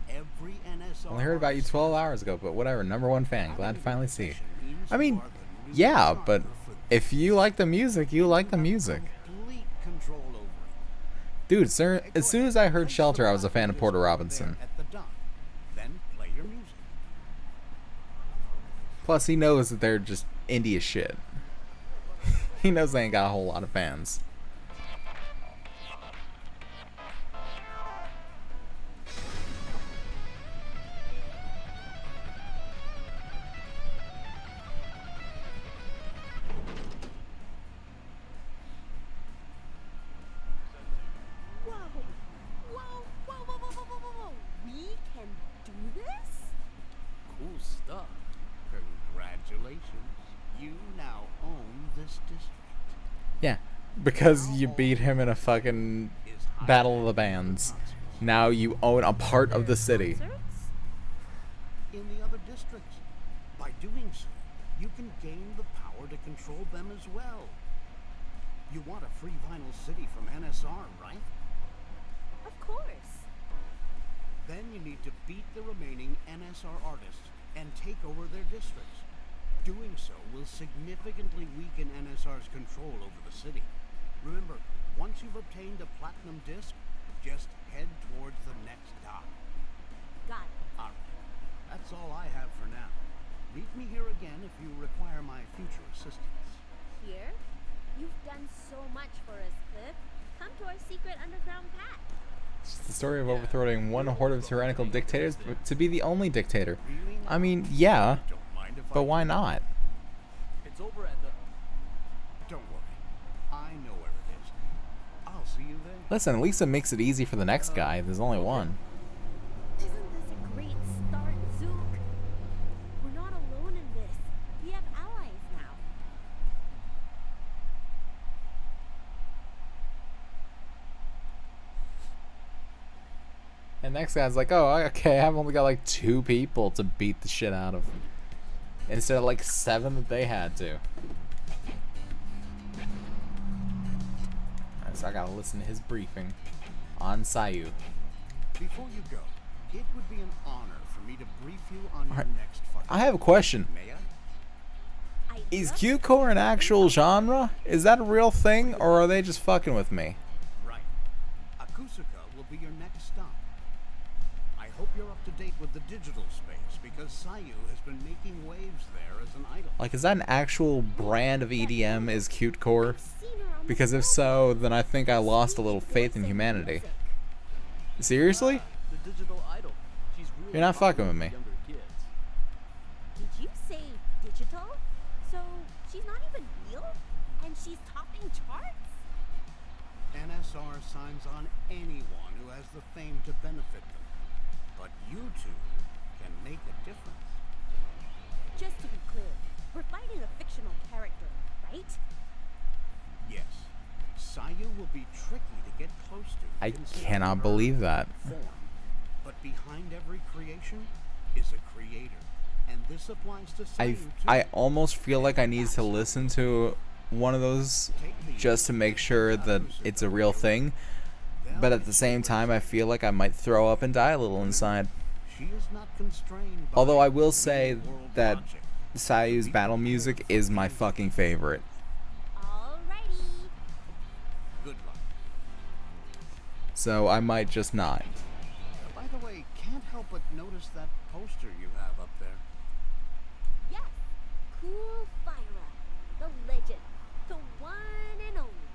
Every NSR Only heard about you artist 12 hours ago, but whatever. #1 fan. Glad to finally see you. means I mean, you are the new yeah, czar but for if you like the music, you like the music. complete control over it. Dude, sir, as soon as I heard Shelter, I was a fan of Porter Robinson. At the dock. Then play your music. Plus, he knows that they're just indie as shit. He knows they ain't got a whole lot of fans. Whoa! Whoa! Whoa! Whoa! Whoa! Whoa! Whoa! Whoa! We can do this? Cool stuff. Congratulations. You now own this district. Yeah, because you beat him in a fucking Battle of the Bands. Now you own a part of the city. Concerts? In the other districts. By doing so, you can gain the power to control them as well. You want a free vinyl city from NSR, right? Of course. Then you need to beat the remaining NSR artists and take over their districts. Doing so will significantly weaken NSR's control over the city. Remember, once you've obtained a platinum disc, just head towards the next dock. Got it. Alright, that's all I have for now. Meet me here again if you require my future assistance. Here? You've done so much for us, Cliff. Come to our secret underground path. It's the story of overthrowing one horde of tyrannical dictators but to be the only dictator. I mean, yeah, Don't mind if but I why not? It's over at the... Don't worry. I know where it is. I'll see you there. Listen, at least it makes it easy for the next guy. There's only one. Isn't this a great start, Zook? We're not alone in this. We have allies now. And next guy's like, oh, okay, I've only got like 2 people to beat the shit out of. Instead of like 7 that they had to. Alright, so I gotta listen to his briefing on Sayu. Before you go, it would be an honor for me to brief you on your Alright. next fight. I have a question. May I? Is Q-Core an actual genre? Is that a real thing, or are they just fucking with me? Right. Akusaka will be your next stop. I hope you're up to date with the digital space, because Sayu has been making waves there as an idol. Like, is that an actual brand of EDM, is Q-Core? Seen her on the Because if so, then I think I lost a little faith in humanity. Seriously? The digital idol. She's really You're not fucking popular with me. younger kids. NSR signs on anyone who has the fame to benefit them. But you two can make a difference. Just to be clear, we're fighting a fictional character, right? Yes. Sayu will be tricky to get close to. I considering cannot her believe that. Form. But behind every creation is a creator. And this applies to Sayu too. I almost feel like I need to listen to one of those just to make sure that it's a real thing. But at the same time, I feel like I might throw up and die a little inside. She is not constrained by Although I will say real-world that logic. Sayu's battle music is my fucking favorite. Alrighty. Good luck. So I might just not. By the way, can't help but notice that poster you have up there. Yes. Cool Fyra. The legend. The one and only.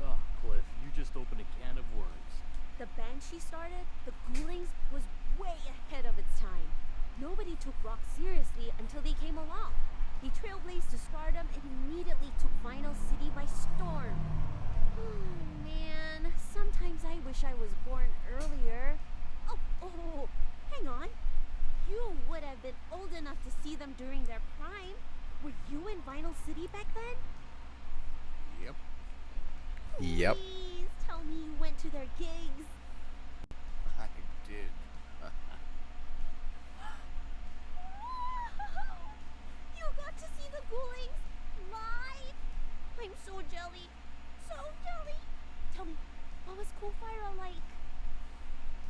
Oh, Cliff, you just opened a can of worms. The band she started, the Ghoulings, was way ahead of its time. Nobody took rock seriously until they came along. They trailblazed to stardom and immediately took Vinyl City by storm. Oh man, sometimes I wish I was born earlier. Oh, hang on. You would have been old enough to see them during their prime. Were you in Vinyl City back then? Yep. Yep. Please tell me you went to their gigs. I did. You got to see the Ghoulings live? I'm so jelly. So jelly. Tell me, what was Cool Fyra like?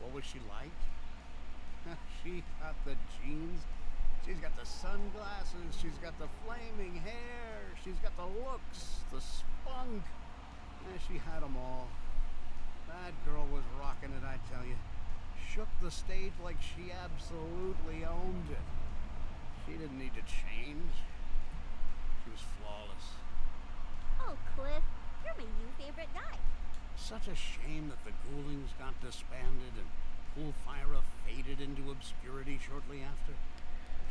What was she like? She got the jeans. She's got the sunglasses. She's got the flaming hair. She's got the looks, the spunk. She had them all. That girl was rocking it, I tell you. Shook the stage like she absolutely owned it. She didn't need to change. She was flawless. Oh, Cliff, you're my new favorite guy. Such a shame that the Ghoulings got disbanded and Cool Fyra faded into obscurity shortly after.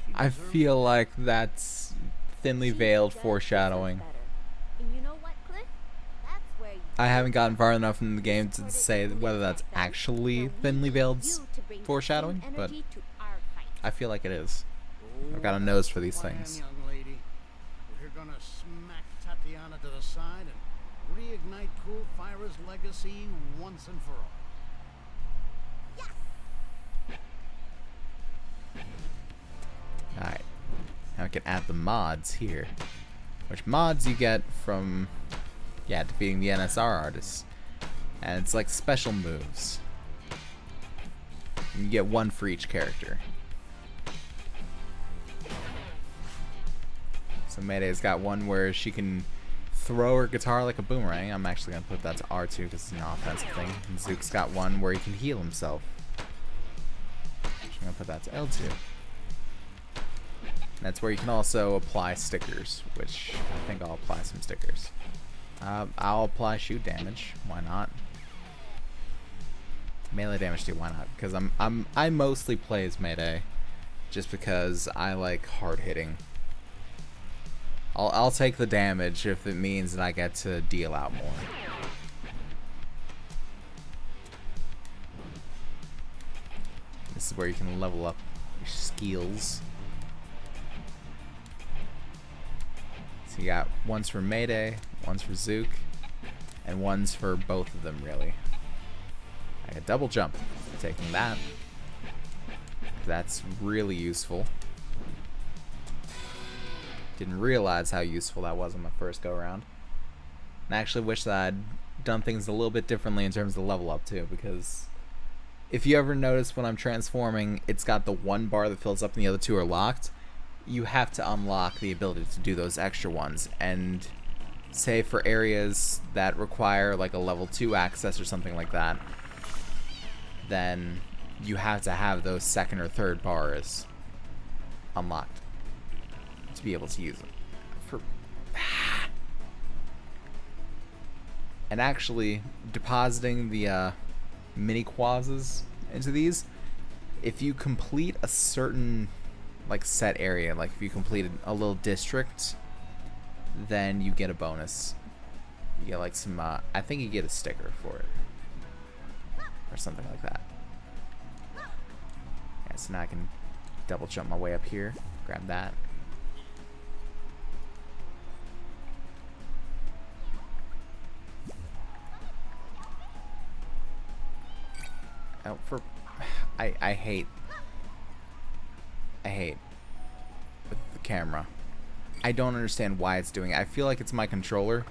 She I deserved feel it. like that's thinly She veiled does deserve foreshadowing. better. And you know what, Cliff? That's where you I haven't gotten far enough in the game to say whether that's actually thinly veiled foreshadowing, but I feel like it is. I've got a nose for these Plan, things. young lady. We're gonna smack Tatiana to the side and reignite Cool Fyra's legacy once and for all. Alright. Now we can add the mods here. Which mods you get from, defeating the NSR artists. And it's like special moves. And you get one for each character. So Mayday's got one where she can throw her guitar like a boomerang. I'm actually going to put that to R2 because it's an offensive thing. And Zook's got one where he can heal himself. I'm going to put that to L2. That's where you can also apply stickers, which I think I'll apply some stickers. I'll apply shoot damage. Why not? Melee damage too. Why not? Because I mostly play as Mayday, just because I like hard hitting. I'll take the damage if it means that I get to deal out more. This is where you can level up your skills. So you got ones for Mayday, ones for Zook, and ones for both of them, really. I got double jump, taking that. That's really useful. Didn't realize how useful that was on my first go around. And I actually wish that I'd done things a little bit differently in terms of the level up too, because if you ever notice when I'm transforming, it's got the one bar that fills up and the other two are locked. You have to unlock the ability to do those extra ones, and say for areas that require like a level 2 access or something like that, then you have to have those second or third bars unlocked to be able to use them. And actually, depositing the mini quazzes into these, if you complete a certain like set area, like if you completed a little district, then you get a bonus You get like some, I think you get a sticker for it. Or something like that. Yeah, so now I can double jump my way up here. Grab that. Oh, I hate with the camera. I don't understand why it's doing it. I feel like it's my controller,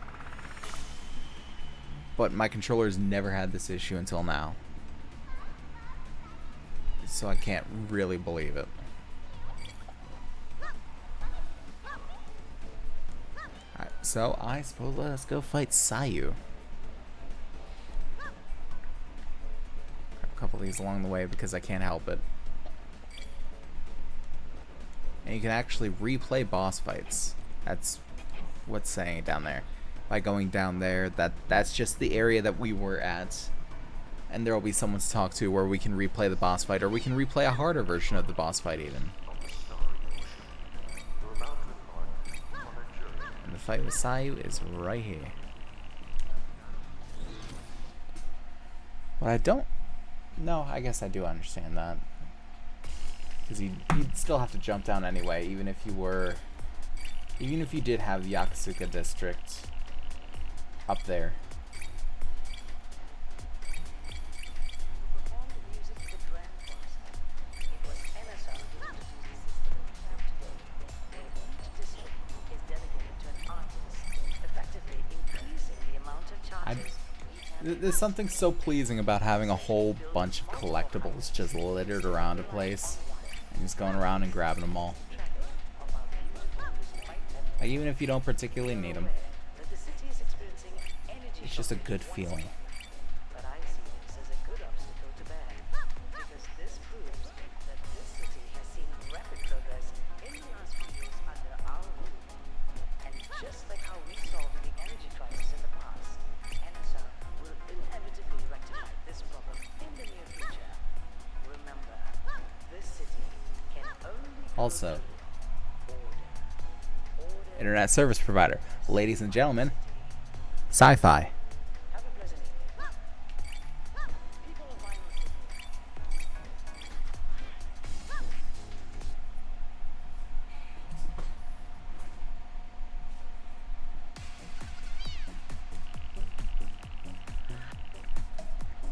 but my controller's never had this issue until now. So I can't really believe it. Alright, so I suppose let's go fight Sayu. A couple of these along the way because I can't help it. And you can actually replay boss fights. That's what's saying down there. By going down there, that's just the area that we were at. And there will be someone to talk to where we can replay the boss fight, or we can replay a harder version of the boss fight even. And the fight with Sayu is right here. What I don't... No, I guess I do understand that. Because you'd still have to jump down anyway, even if you did have the Yakasuka district up there. There's something so pleasing about having a whole bunch of collectibles just littered around a place and just going around and grabbing them all. Like, even if you don't particularly need them, it's just a good feeling. Also, internet service provider, ladies and gentlemen, sci-fi.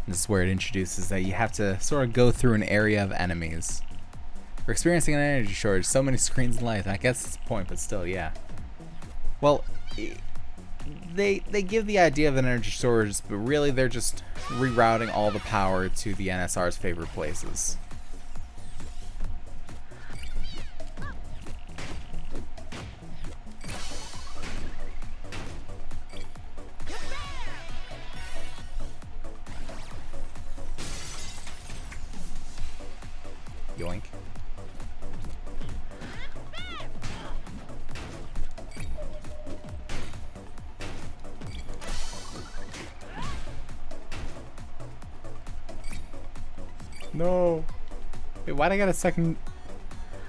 This is where it introduces that you have to sort of go through an area of enemies. We're experiencing an energy shortage, so many screens in light. I guess it's the point, but still, yeah. Well, they give the idea of an energy shortage, but really they're just rerouting all the power to the NSR's favorite places. Yoink. No. Wait, why'd I get a second...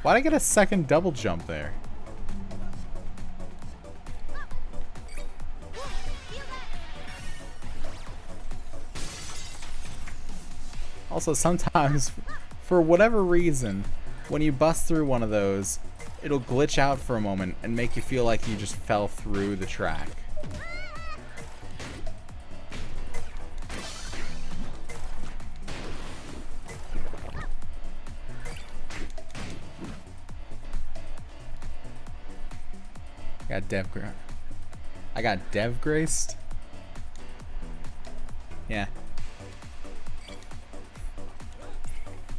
Why'd I get a second double jump there? Also, sometimes, for whatever reason, when you bust through one of those, it'll glitch out for a moment and make you feel like you just fell through the track. I got dev graced. Yeah.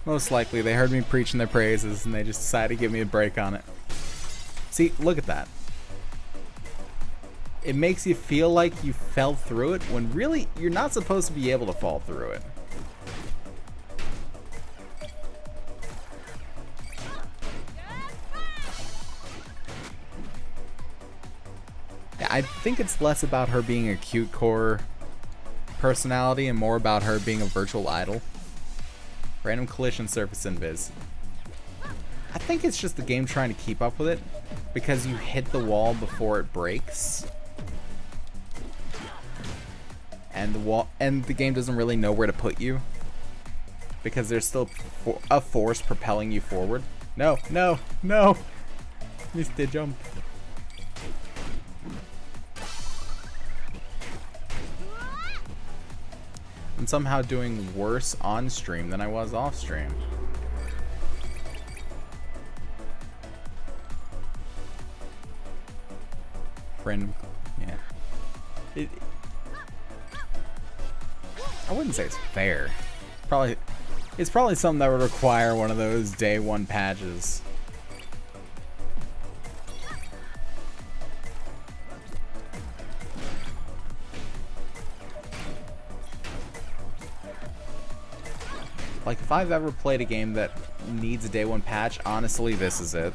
Most likely they heard me preaching their praises and they just decided to give me a break on it. See, look at that. It makes you feel like you fell through it when really you're not supposed to be able to fall through it. I think it's less about her being a cute core personality and more about her being a virtual idol. Random collision surface invis. I think it's just the game trying to keep up with it because you hit the wall before it breaks. and the game doesn't really know where to put you because there's still a force propelling you forward. No, no, no! Missed the jump. I'm somehow doing worse on stream than I was off stream. Friend, yeah. I wouldn't say it's fair. It's probably something that would require one of those day one patches. Like, if I've ever played a game that needs a day one patch, honestly, this is it.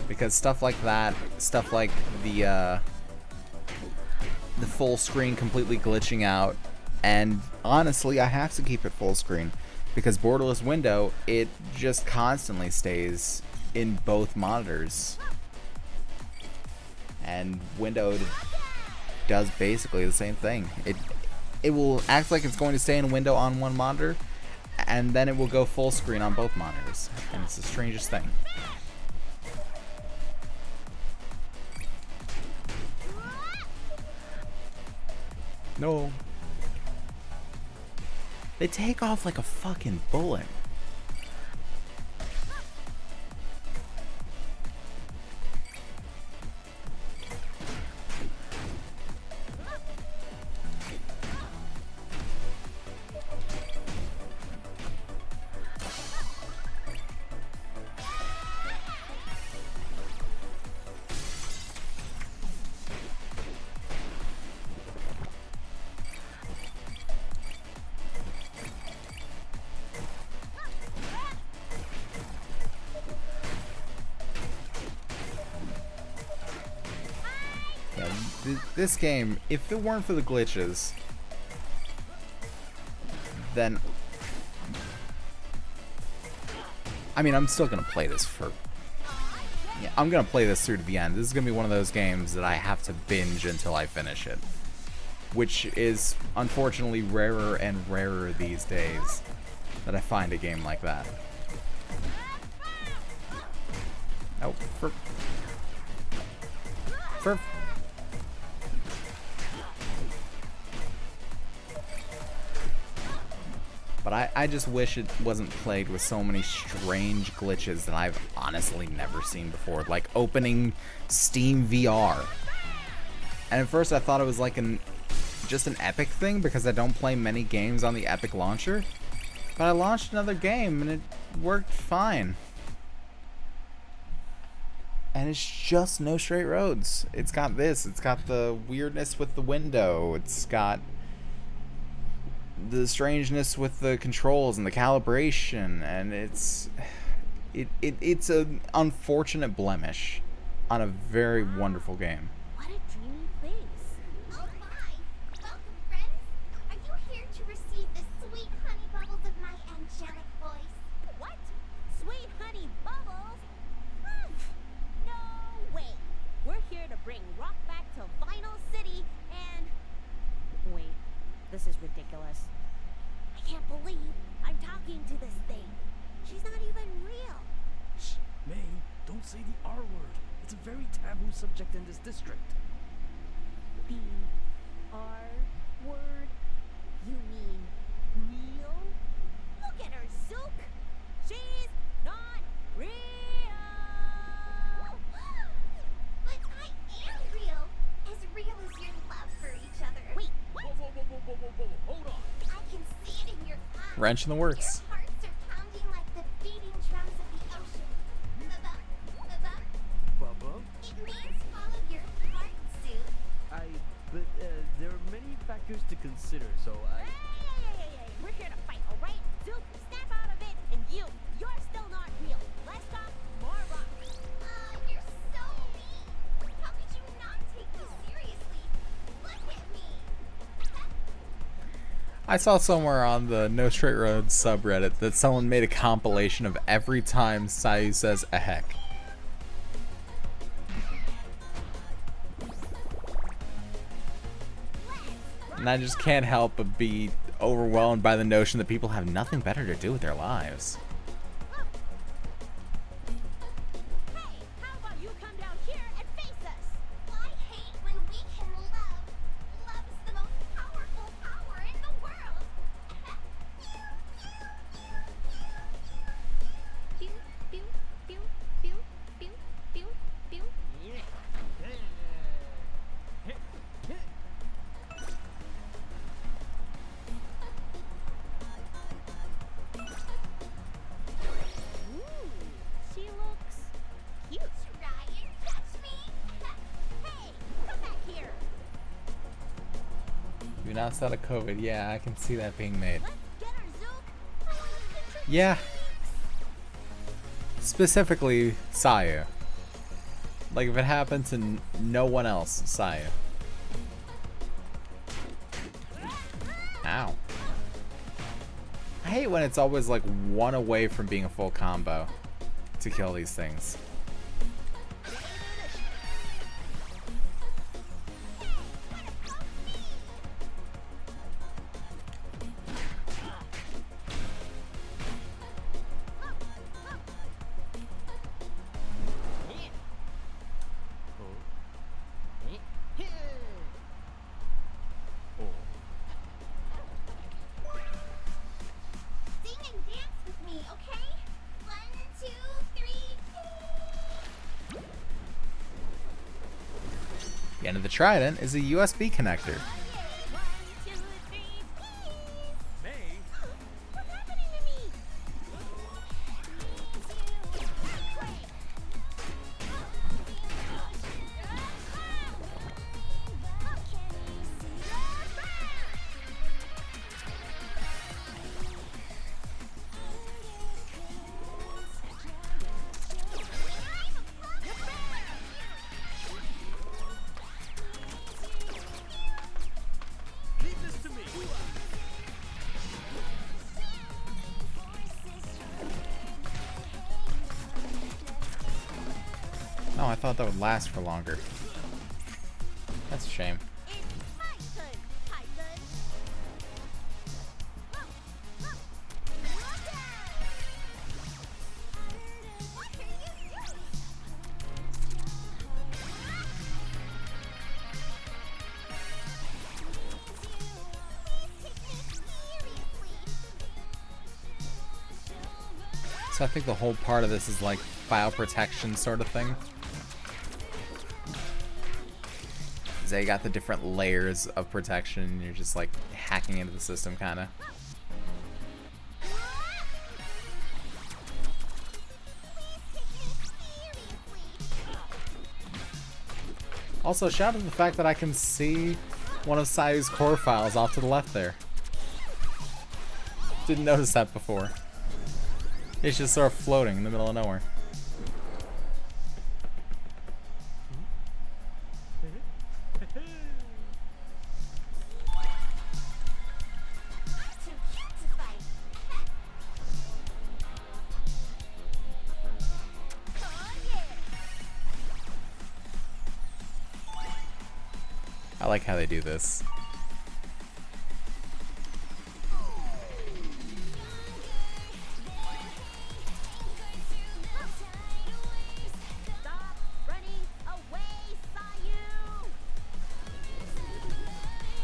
Because stuff like that, stuff like the full screen completely glitching out, and honestly, I have to keep it full screen because borderless window, it just constantly stays in both monitors. And window does basically the same thing. It will act like it's going to stay in window on one monitor, and then it will go full screen on both monitors. And it's the strangest thing. No. They take off like a fucking bullet. This game, if it weren't for the glitches, then I mean, I'm still gonna play this for. Yeah, I'm gonna play this through to the end. This is gonna be one of those games that I have to binge until I finish it, which is unfortunately rarer and rarer these days that I find a game like that. Oh, for But I just wish it wasn't plagued with so many strange glitches that I've honestly never seen before. Like opening Steam VR. And at first I thought it was like just an Epic thing because I don't play many games on the Epic launcher. But I launched another game and it worked fine. And it's just No Straight Roads. It's got this. It's got the weirdness with the window. It's got the strangeness with the controls and the calibration, and it's an unfortunate blemish on a very wonderful game. What a dreamy place. Oh my! Welcome, friends. Are you here to receive the sweet honey bubbles of my angelic voice? What? Sweet honey bubbles? No way. We're here to bring rock back to Vinyl City and... Wait, this is ridiculous. I can't believe I'm talking to this thing. She's not even real. Shh, May, don't say the R word. It's a very taboo subject in this district. The R word? You mean real? Look at her, Zook! She's not real! But I am real. As real as your love for each other. Wait, Whoa, whoa, whoa, whoa, whoa, whoa, whoa, hold on. I can see it in your eyes. Wrench in the works. Your hearts are pounding like the beating drums of the ocean. Bubba. Bubba? It means follow your heart, Sue. But there are many factors to consider, so Hey, we're here to fight, alright? Zook, snap out of it, and you're still not real. Let's talk more rock. You're so mean. How could you not take me seriously? Look at me. I saw somewhere on the No Straight Roads subreddit that someone made a compilation of every time Sayu says a heck. And I just can't help but be overwhelmed by the notion that people have nothing better to do with their lives. Hey, how about you come down here and face us? I hate when we can love. Love is the most powerful power in the world. Pew, pew, pew, pew, pew, pew, pew. Ooh, she looks cute. Try and catch me. Hey, come back here. You're not out of COVID. Yeah, I can see that being made. Let's get her, Zook. I want to pinch her Yeah. cheeks. Specifically, Sayu. Like, if it happened to no one else, Sayu. Ow. I hate when it's always like one away from being a full combo to kill these things. Sing and dance with me, okay? 1, 2, 3. The end of the trident is a USB connector. 1, 2, 3, please. May, What's happening to me? leave this to me. Oh, I thought that would last for longer. That's a shame. It's my turn, Titan. Look out! What are you doing? Please take me seriously. So I think the whole part of this is like file protection sort of thing. So you got the different layers of protection and you're just like hacking into the system kinda. Also, shout out to the fact that I can see one of Sayu's core files off to the left there. Didn't notice that before. It's just sort of floating in the middle of nowhere. Too cute to fight. Oh yeah. I like how they do this. Stop running away, Sayu!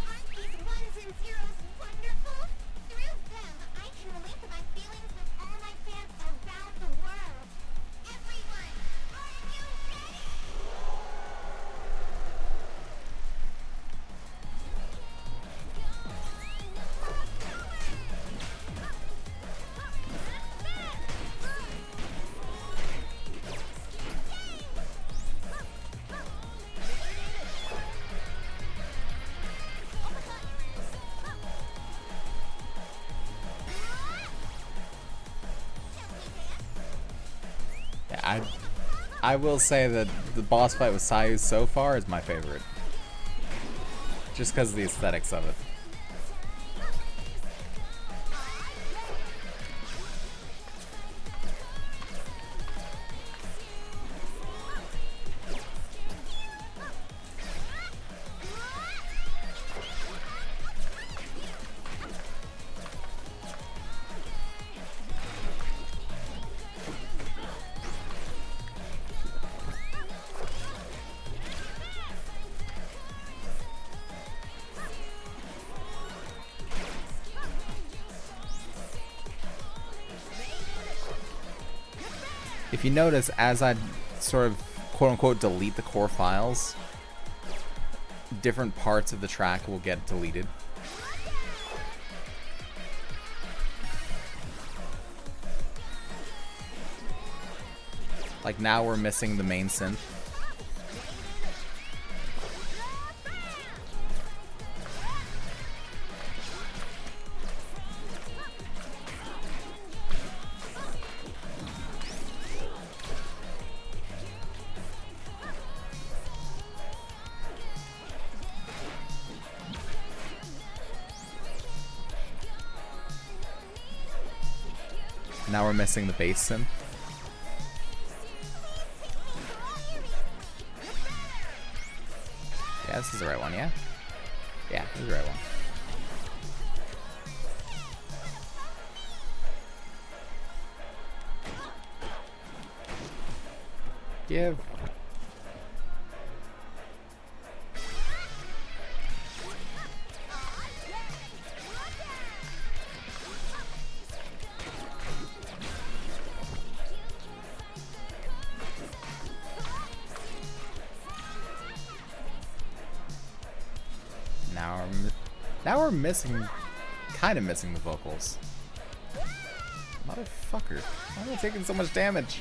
Aren't these ones and zeros wonderful? Through them, I can link my feelings with all my fans around the world. Everyone, are you ready? Yeah, I will say that the boss fight with Sayu so far is my favorite. Just because of the aesthetics of it. If you notice, as I sort of quote-unquote delete the core files, different parts of the track will get deleted. Like now we're missing the main synth. Now we're missing the bass synth. Yeah, this is the right one, yeah? Yeah, this is the right one. Give. Now we're missing, kind of missing the vocals. Motherfucker, why am I taking so much damage?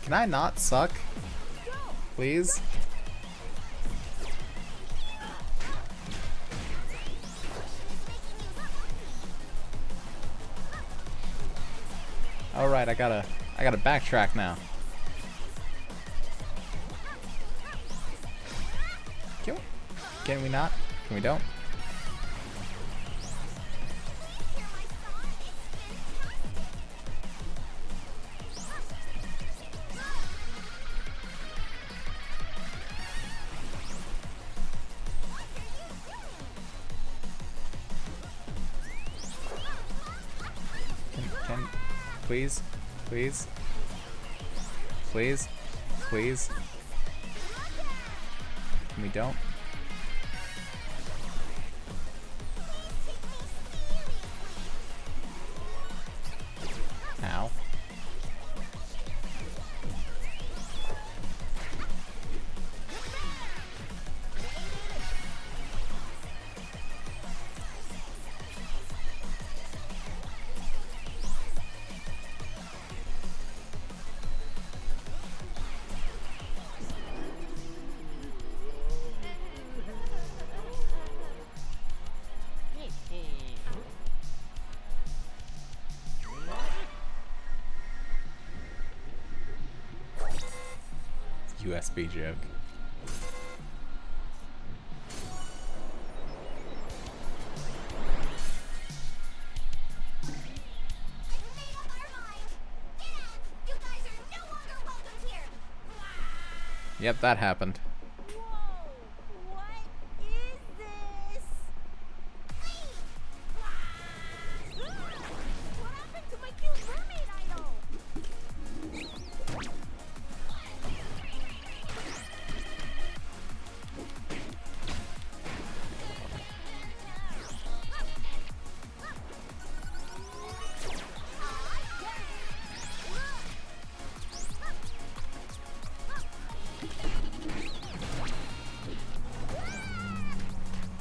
Can I not suck? Please? Alright, I gotta backtrack now. Can we not? Can we don't? Please, please, please, please. We don't. Ow. USB joke. Yep, that happened. Whoa! What is this? What happened to my cute mermaid idol?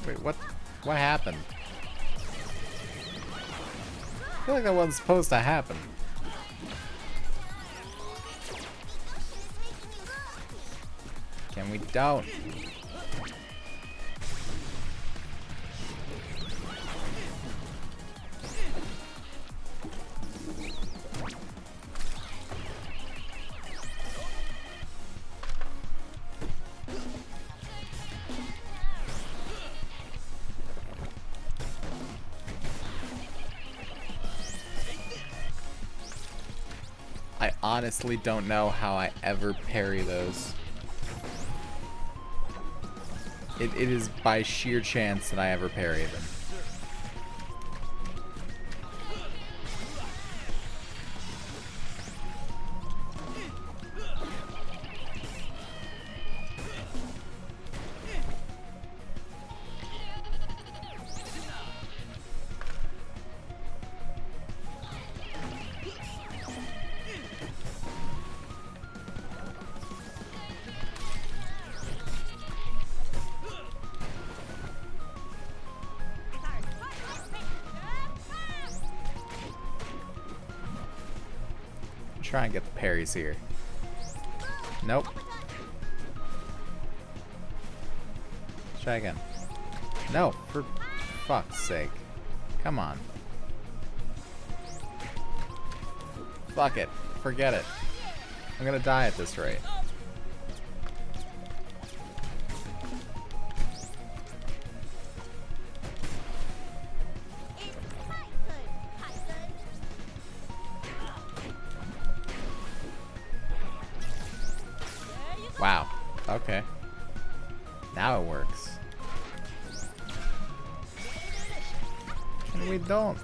Wait, what happened? I feel like that wasn't supposed to happen. Can we don't? I honestly don't know how I ever parry those. It is by sheer chance that I ever parry them. Try and get the parries here. Nope. Let's try again. No, for fuck's sake. Come on. Fuck it. Forget it. I'm gonna die at this rate. Wow. Okay. Now it works. And we don't.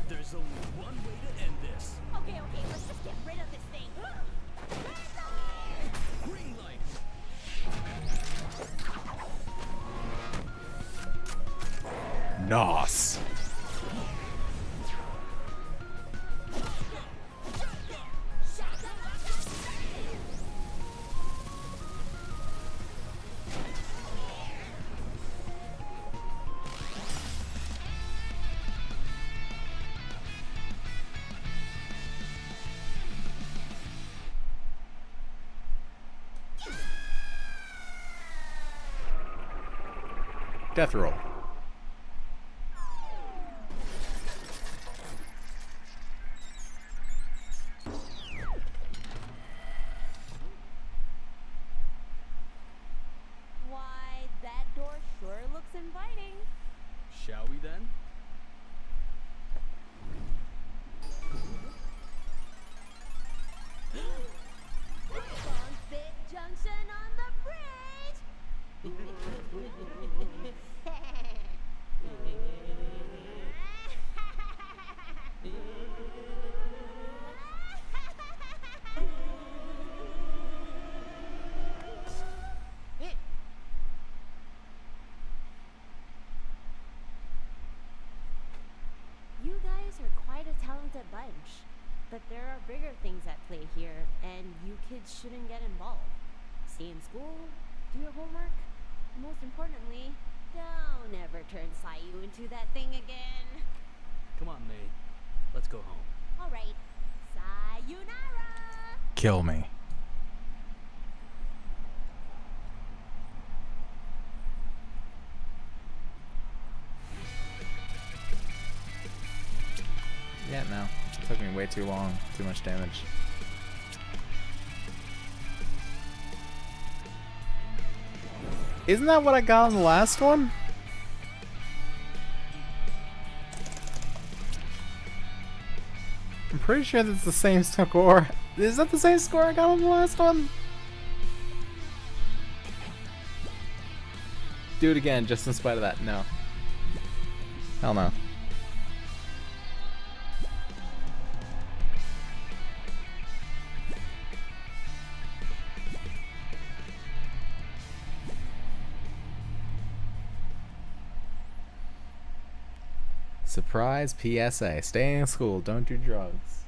There's only one way to end this. Okay, let's just get rid of this thing. Green light. Nos. Death roll. Why, that door sure looks inviting. Shall we then? Bunk Bit Junction on the bridge. You guys are quite a talented bunch, but there are bigger things at play here, and you kids shouldn't get involved. Stay in school, do your homework, and most importantly, don't ever turn Sayu into that thing again. Come on, May. Let's go home. Alright, sayonara! Kill me. Yeah, no. It took me way too long. Too much damage. Isn't that what I got on the last one? I'm pretty sure that's the same score. Is that the same score I got on the last one? Do it again, just in spite of that. No. Hell no. Surprise PSA. Stay in school. Don't do drugs.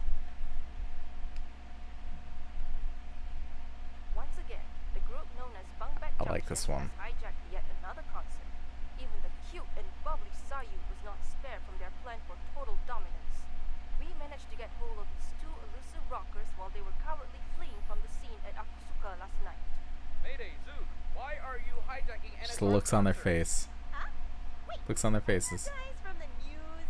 Once again, the group known as Bungbet I like this one. has hijacked yet another concert. Even the cute and bubbly Sayu was not spared from their plan for total dominance. We managed to get hold of these two elusive rockers while they were cowardly fleeing from the scene at Akusuka last night. Mayday, Zook, why are you hijacking Just the looks on their face. Huh? Wait, Looks on their faces. guys from the news,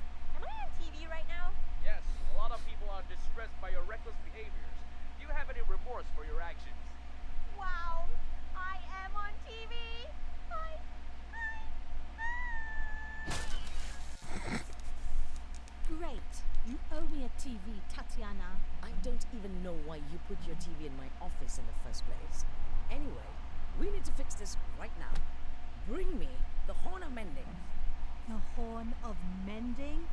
Tatiana. I don't even know why you put your TV in my office in the first place. Anyway, we need to fix this right now. Bring me the Horn of Mending. The Horn of Mending?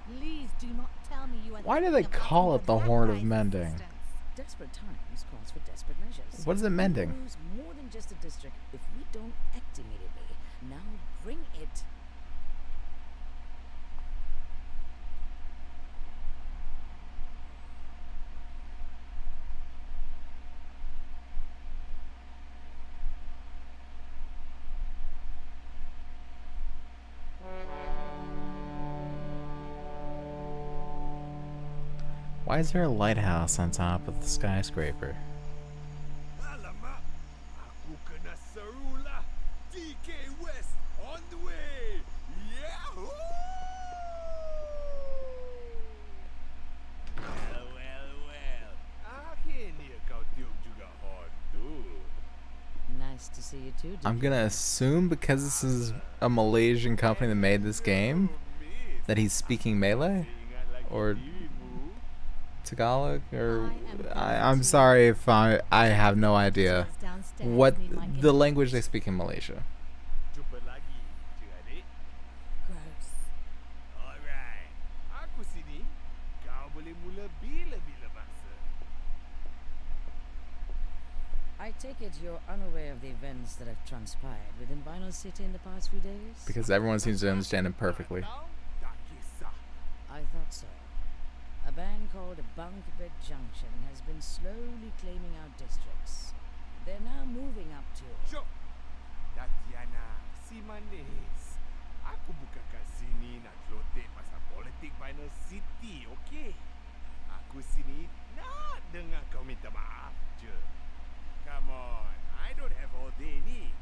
Please do not tell me you are. Why do they call it the Horn of Mending? Desperate times calls for desperate measures. What is it mending? We lose more than just a district if we don't act immediately. Now bring it. Why is there a lighthouse on top of the skyscraper? Alamak, aku kena seru lah. DK West on the way. Yahoo! Well. Akhirnya kau tiup juga horn tu. Nice to see you too. I'm gonna assume because this is a Malaysian company that made this game that he's speaking Malay or Tagalog, or I'm sorry if I have no idea what the language they speak in Malaysia. Jumpa lagi, cik adik. Gross. Alright, aku sini. Kau boleh mula bila-bila masa. I take it you're unaware of the events that have transpired within Vinyl City in the past few days? Because everyone seems to understand it perfectly. Tak kisah. I thought so. A band called Bunkbed Junction has been slowly claiming our districts. They're now moving up to... Syok. Tatiana, si manis. Aku bukan kat sini nak celotek pasal politik Vinyl City, okey? Aku sini nak dengar kau minta maaf je. Come on, I don't have all day ni.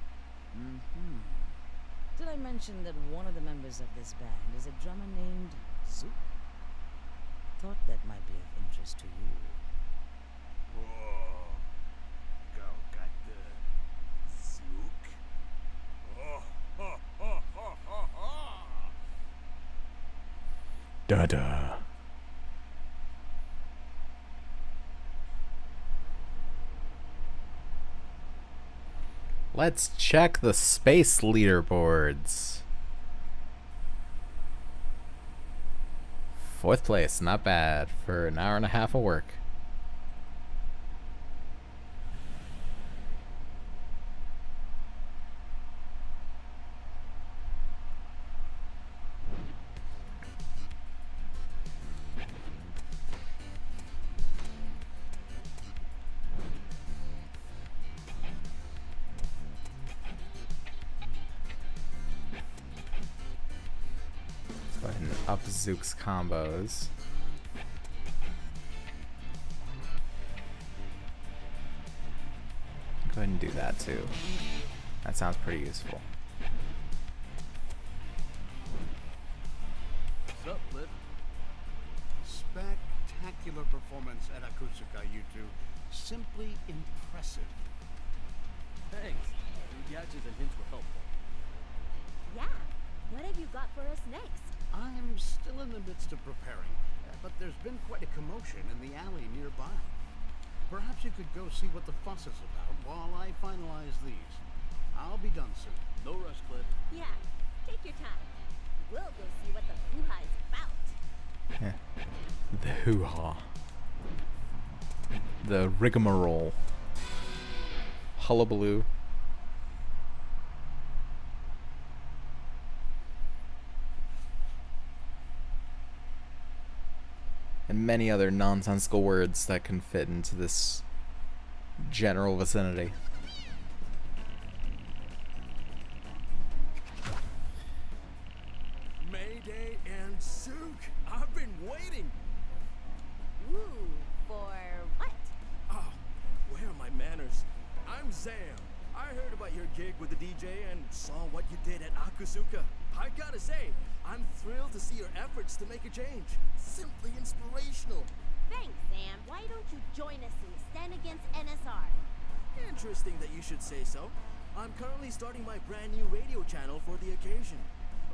Did I mention that one of the members of this band is a drummer named Zook? Thought that might be of interest to you. Whoa. Kau kata Zook? Oh, ho, ho, ho, ho, ho. Da-da. Let's check the space leaderboards. 4th place, not bad for an hour and a half of work. Let's go ahead and up Zook's combos. Go ahead and do that too. That sounds pretty useful. What's up, Cliff? Spectacular performance at Akusuka, you two. Simply impressive. Thanks. Your gadgets and hints were helpful. Yeah. What have you got for us next? I'm still in the midst of preparing, but there's been quite a commotion in the alley nearby. Perhaps you could go see what the fuss is about while I finalize these. I'll be done soon. No rush, Cliff. Yeah, take your time. We'll go see what the hoo-ha is about. The hoo-ha. The rigmarole. Hullabaloo. And many other nonsensical words that can fit into this general vicinity. Mayday and Zook. I've been waiting. Ooh, for what? Oh, where are my manners? I'm Sam. I heard about your gig with the DJ and saw what you did at Akusuka. I gotta say, I'm thrilled to see your efforts to make a change. Simply inspirational. Thanks, Sam. Why don't you join us and stand against NSR? Interesting that you should say so. I'm currently starting my brand new radio channel for the occasion.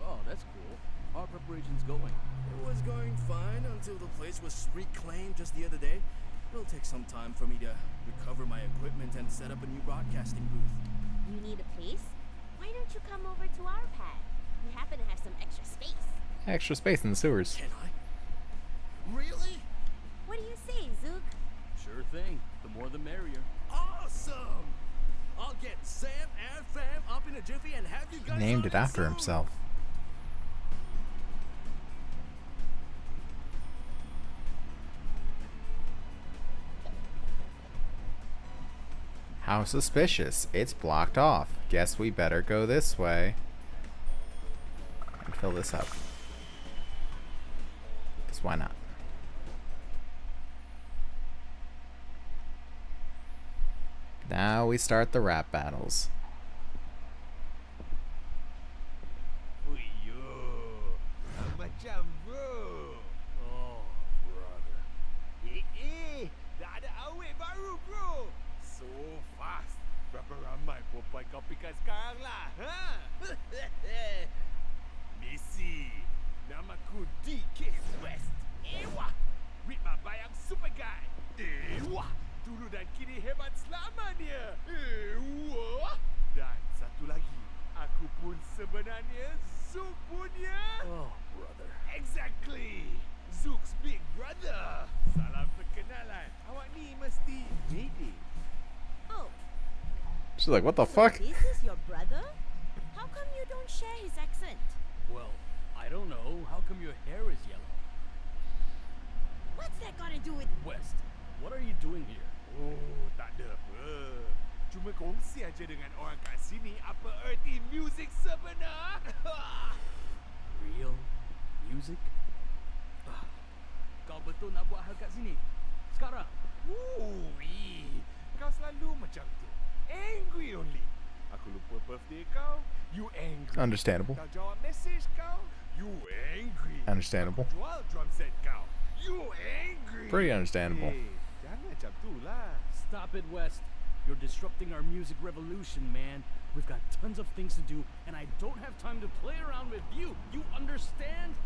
Oh, that's cool. How are preparations going? It was going fine until the place was reclaimed just the other day. It'll take some time for me to recover my equipment and set up a new broadcasting booth. You need a place? Why don't you come over to our pad? We happen to have some extra space. Extra space in the sewers. Can I? Really? What do you say, Zook? Sure thing. The more the merrier. Awesome! I'll get Sam and Fam up in a jiffy and have you guys Named on it after soon. himself. How suspicious. It's blocked off. Guess we better go this way. And fill this up. Because why not? Now we start the rap battles. Macam bro. Oh, brother. Dah ada awet baru bro. So fast. Berapa ramai perempuan kau pikat sekarang lah, ha? Missy. Namaku DK West. Ewa. Ritma bayang super guy. Ewa. Dulu dan kini hebat selamanya. Ewa. Dan satu lagi. Aku pun sebenarnya Zook punya. Oh, brother. Exactly. Zook's big brother. Salam perkenalan. Awak ni mesti Mayday. Oh, She's like, what the so fuck? this is your brother? How come you don't share his accent? Well, I don't know. How come your hair is yellow? What's that got to do with... West, what are you doing here? Oh, tak ada apa. Cuma kongsi aja dengan orang kat sini apa erti music sebenar. Real music? Ah, kau betul nak buat hal kat sini? Sekarang? Ui, kau selalu macam tu. Angry only. Aku lupa birthday kau, you angry. Understandable. Kau jawab message kau, you angry. Understandable. Aku jual drum set kau, you angry. Pretty understandable. Jangan macam tu lah. Stop it, West. You're disrupting our music revolution, man. We've got tons of things to do, and I don't have time to play around with you. You understand?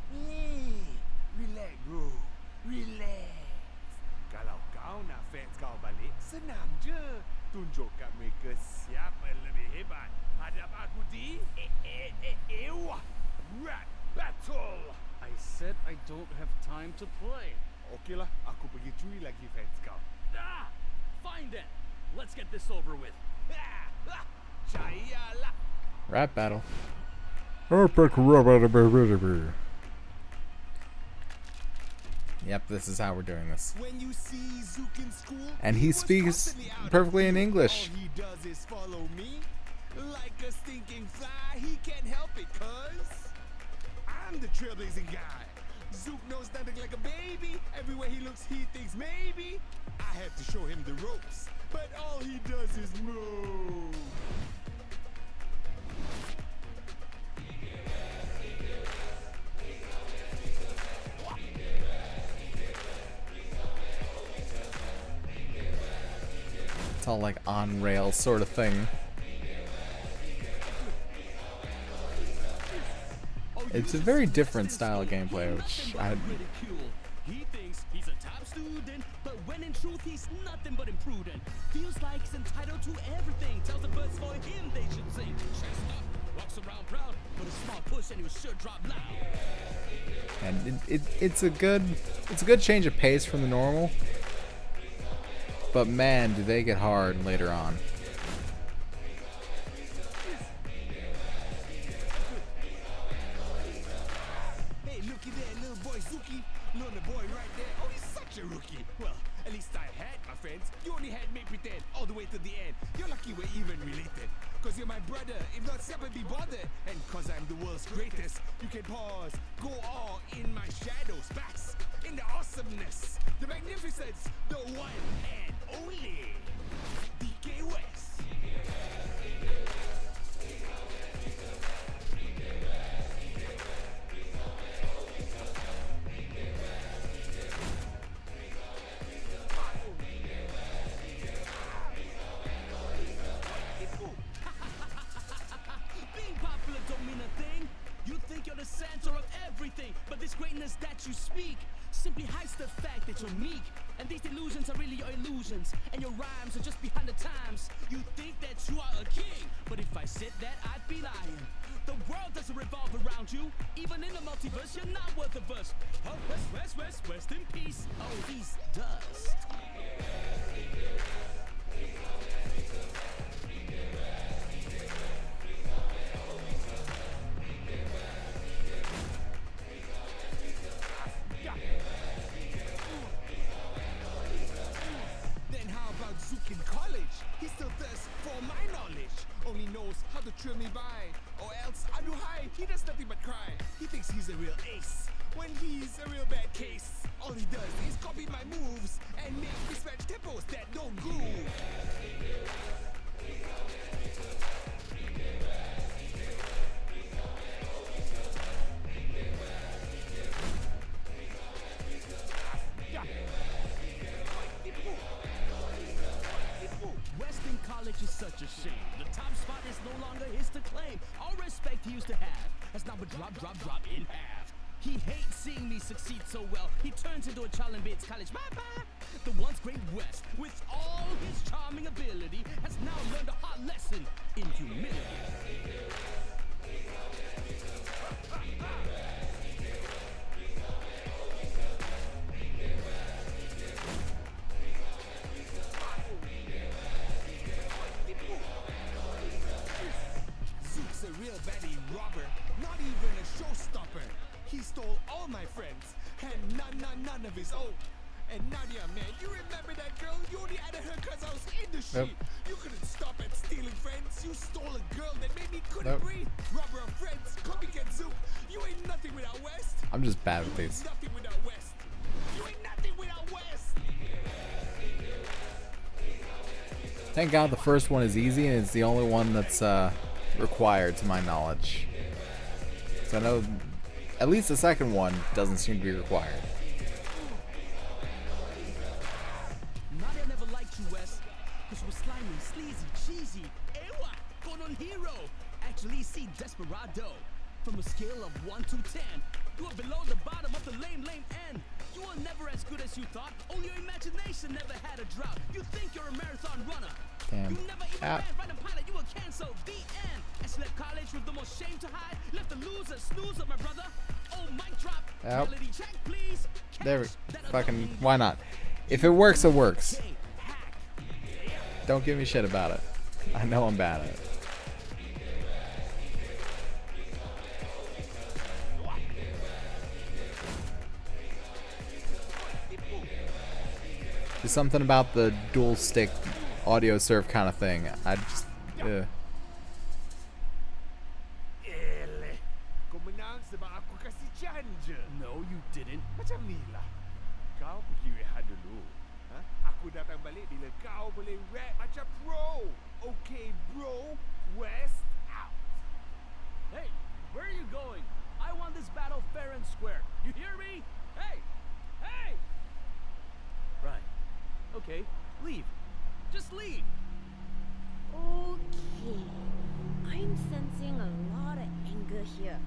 Relax bro, relax. Kalau kau nak fans kau balik, senang je. Tunjuk kat mereka siapa lebih hebat. Hadap aku di Rap Battle. I said I don't have time to play. Okeylah, aku pergi curi lagi fans kau. Ah! Fine then. Let's get this over with. Cayalah. Rap battle. Yep, this is how we're doing this. When you see Zook in school, And he was speaks constantly out of perfectly in view. English. All he does is follow me. Like a stinking fly, he can't help it, cuz I'm the trailblazing guy. Zook knows nothing like a baby. Everywhere he looks, he thinks maybe I have to show him the ropes. But all he does is move. It's all like on rails sort of thing. It's a very different style of gameplay, which I He thinks he's a top student, but when in truth he's nothing but imprudent. Feels like he's entitled to everything. Tells the birds for him they should sing. Chest up, walks around proud, but a small push and he'll sure drop loud. and it's a good change of pace from the normal. But man, do they get hard later on. Hey, looky there, little boy Zuki. Little boy right there. Oh, he's such a rookie. Well, at least I had my friends. You only had me pretend all the way to the end. You're lucky we're even related. Cause you're my brother, if not separate, be bothered. And cause I'm the world's greatest, you can pause, go all in my shadows, bask in the awesomeness, the magnificence, the one and only DK West. Being popular don't mean a thing. You think you're this greatness that you speak simply hides the fact that you're meek. And these delusions are really your illusions, and your rhymes are just behind the times. You think that you are a king, but if I said that, I'd be lying. The world doesn't revolve around you. Even in the multiverse, you're not worth a verse. Oh, rest in peace. Oh, he's dust. Then how about Zook in college? He still thirsts for my knowledge. Only knows how to trail me by. Or else aduhai, he does nothing but cry. He thinks he's a real ace, when he's a real bad case. All he does is copy my moves and make mismatched tempos that don't groove. Weston College is such a shame. The top spot is no longer his to claim. All respect he used to have has now been drop in half. He hates seeing me succeed so well. He turns into a child and bids college bye-bye. The once great West, with all his charming ability, has now learned a hard lesson in humility. Zook's a real baddie robber, not even a showstopper. He stole all my friends, and none of his own. And Nadia, man, you remember that girl? You only added her cause I was in the shit. You couldn't stop at stealing friends. You stole a girl that made me couldn't breathe. Robber of friends, copycat Zook. You ain't nothing without West. I'm just bad with these. Nothing without West. You ain't nothing without West. Thank God the first one is easy and it's the only one that's required to my knowledge. So I know at least the second one doesn't seem to be required. Nadia never liked you, Wes, because you were slimy, sleazy, cheesy. Ewa, con hero. Actually, see desperado. From a scale of 1 to 10, you are below the bottom of the lame end. You are never as good as you thought. Only your imagination never had a drought. You think you're a marathon runner. Damn. You never even ran right a pilot. You were canceled. The end. As you left college with the most shame to hide. Left the loser, snoozer, my brother. Oh, mic drop. Yep. Reality check, please. There we fucking, why not? If it works, it works. Don't give me shit about it. I know I'm bad at it. There's something about the dual stick audio surf kind of thing. I just, Kau menang sebab aku kasih chance. No, you didn't. Macam ni lah. Kau pergi rehat dulu. Ha? Aku datang balik bila kau boleh rap macam pro. Okay, bro. West out. Hey, where are you going? I want this battle fair and square. You hear me? Hey! Hey! Right. Okay, leave. Just leave. Okay. I'm sensing a lot of anger here.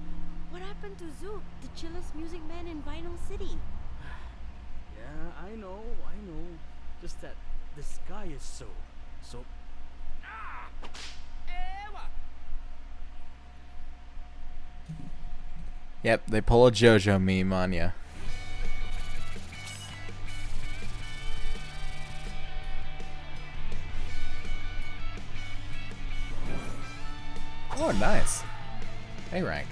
What happened to Zook, the chillest music man in Vinyl City? Yeah, I know. Just that this guy is so... Ewa! Yep, they pull a JoJo meme on ya. Oh, nice. A rank.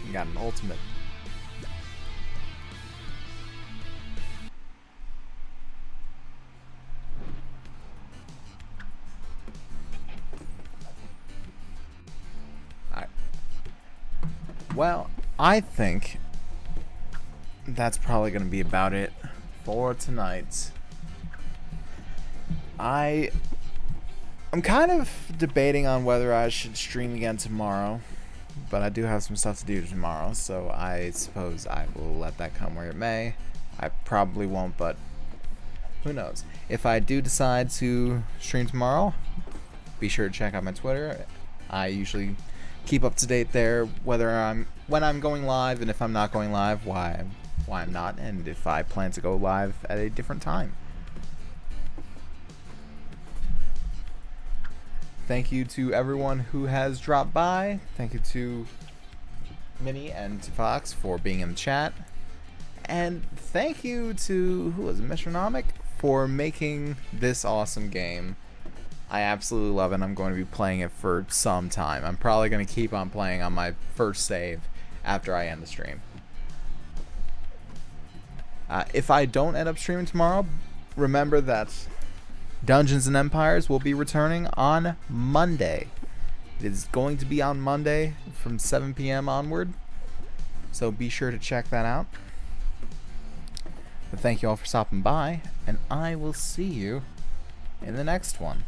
You got an ultimate. Well, I think that's probably going to be about it for tonight. I'm kind of debating on whether I should stream again tomorrow, but I do have some stuff to do tomorrow, so I suppose I will let that come where it may. I probably won't, but who knows. If I do decide to stream tomorrow, be sure to check out my Twitter. I usually keep up to date there, when I'm going live, and if I'm not going live, why I'm not, and if I plan to go live at a different time. Thank you to everyone who has dropped by. Thank you to Minnie and to Fox for being in the chat. And thank you to, who was it, Metronomic, for making this awesome game. I absolutely love it. I'm going to be playing it for some time. I'm probably going to keep on playing on my first save after I end the stream. If I don't end up streaming tomorrow, remember that Dungeons and Empires will be returning on Monday. It is going to be on Monday from 7 p.m. onward, so be sure to check that out. But thank you all for stopping by, and I will see you in the next one.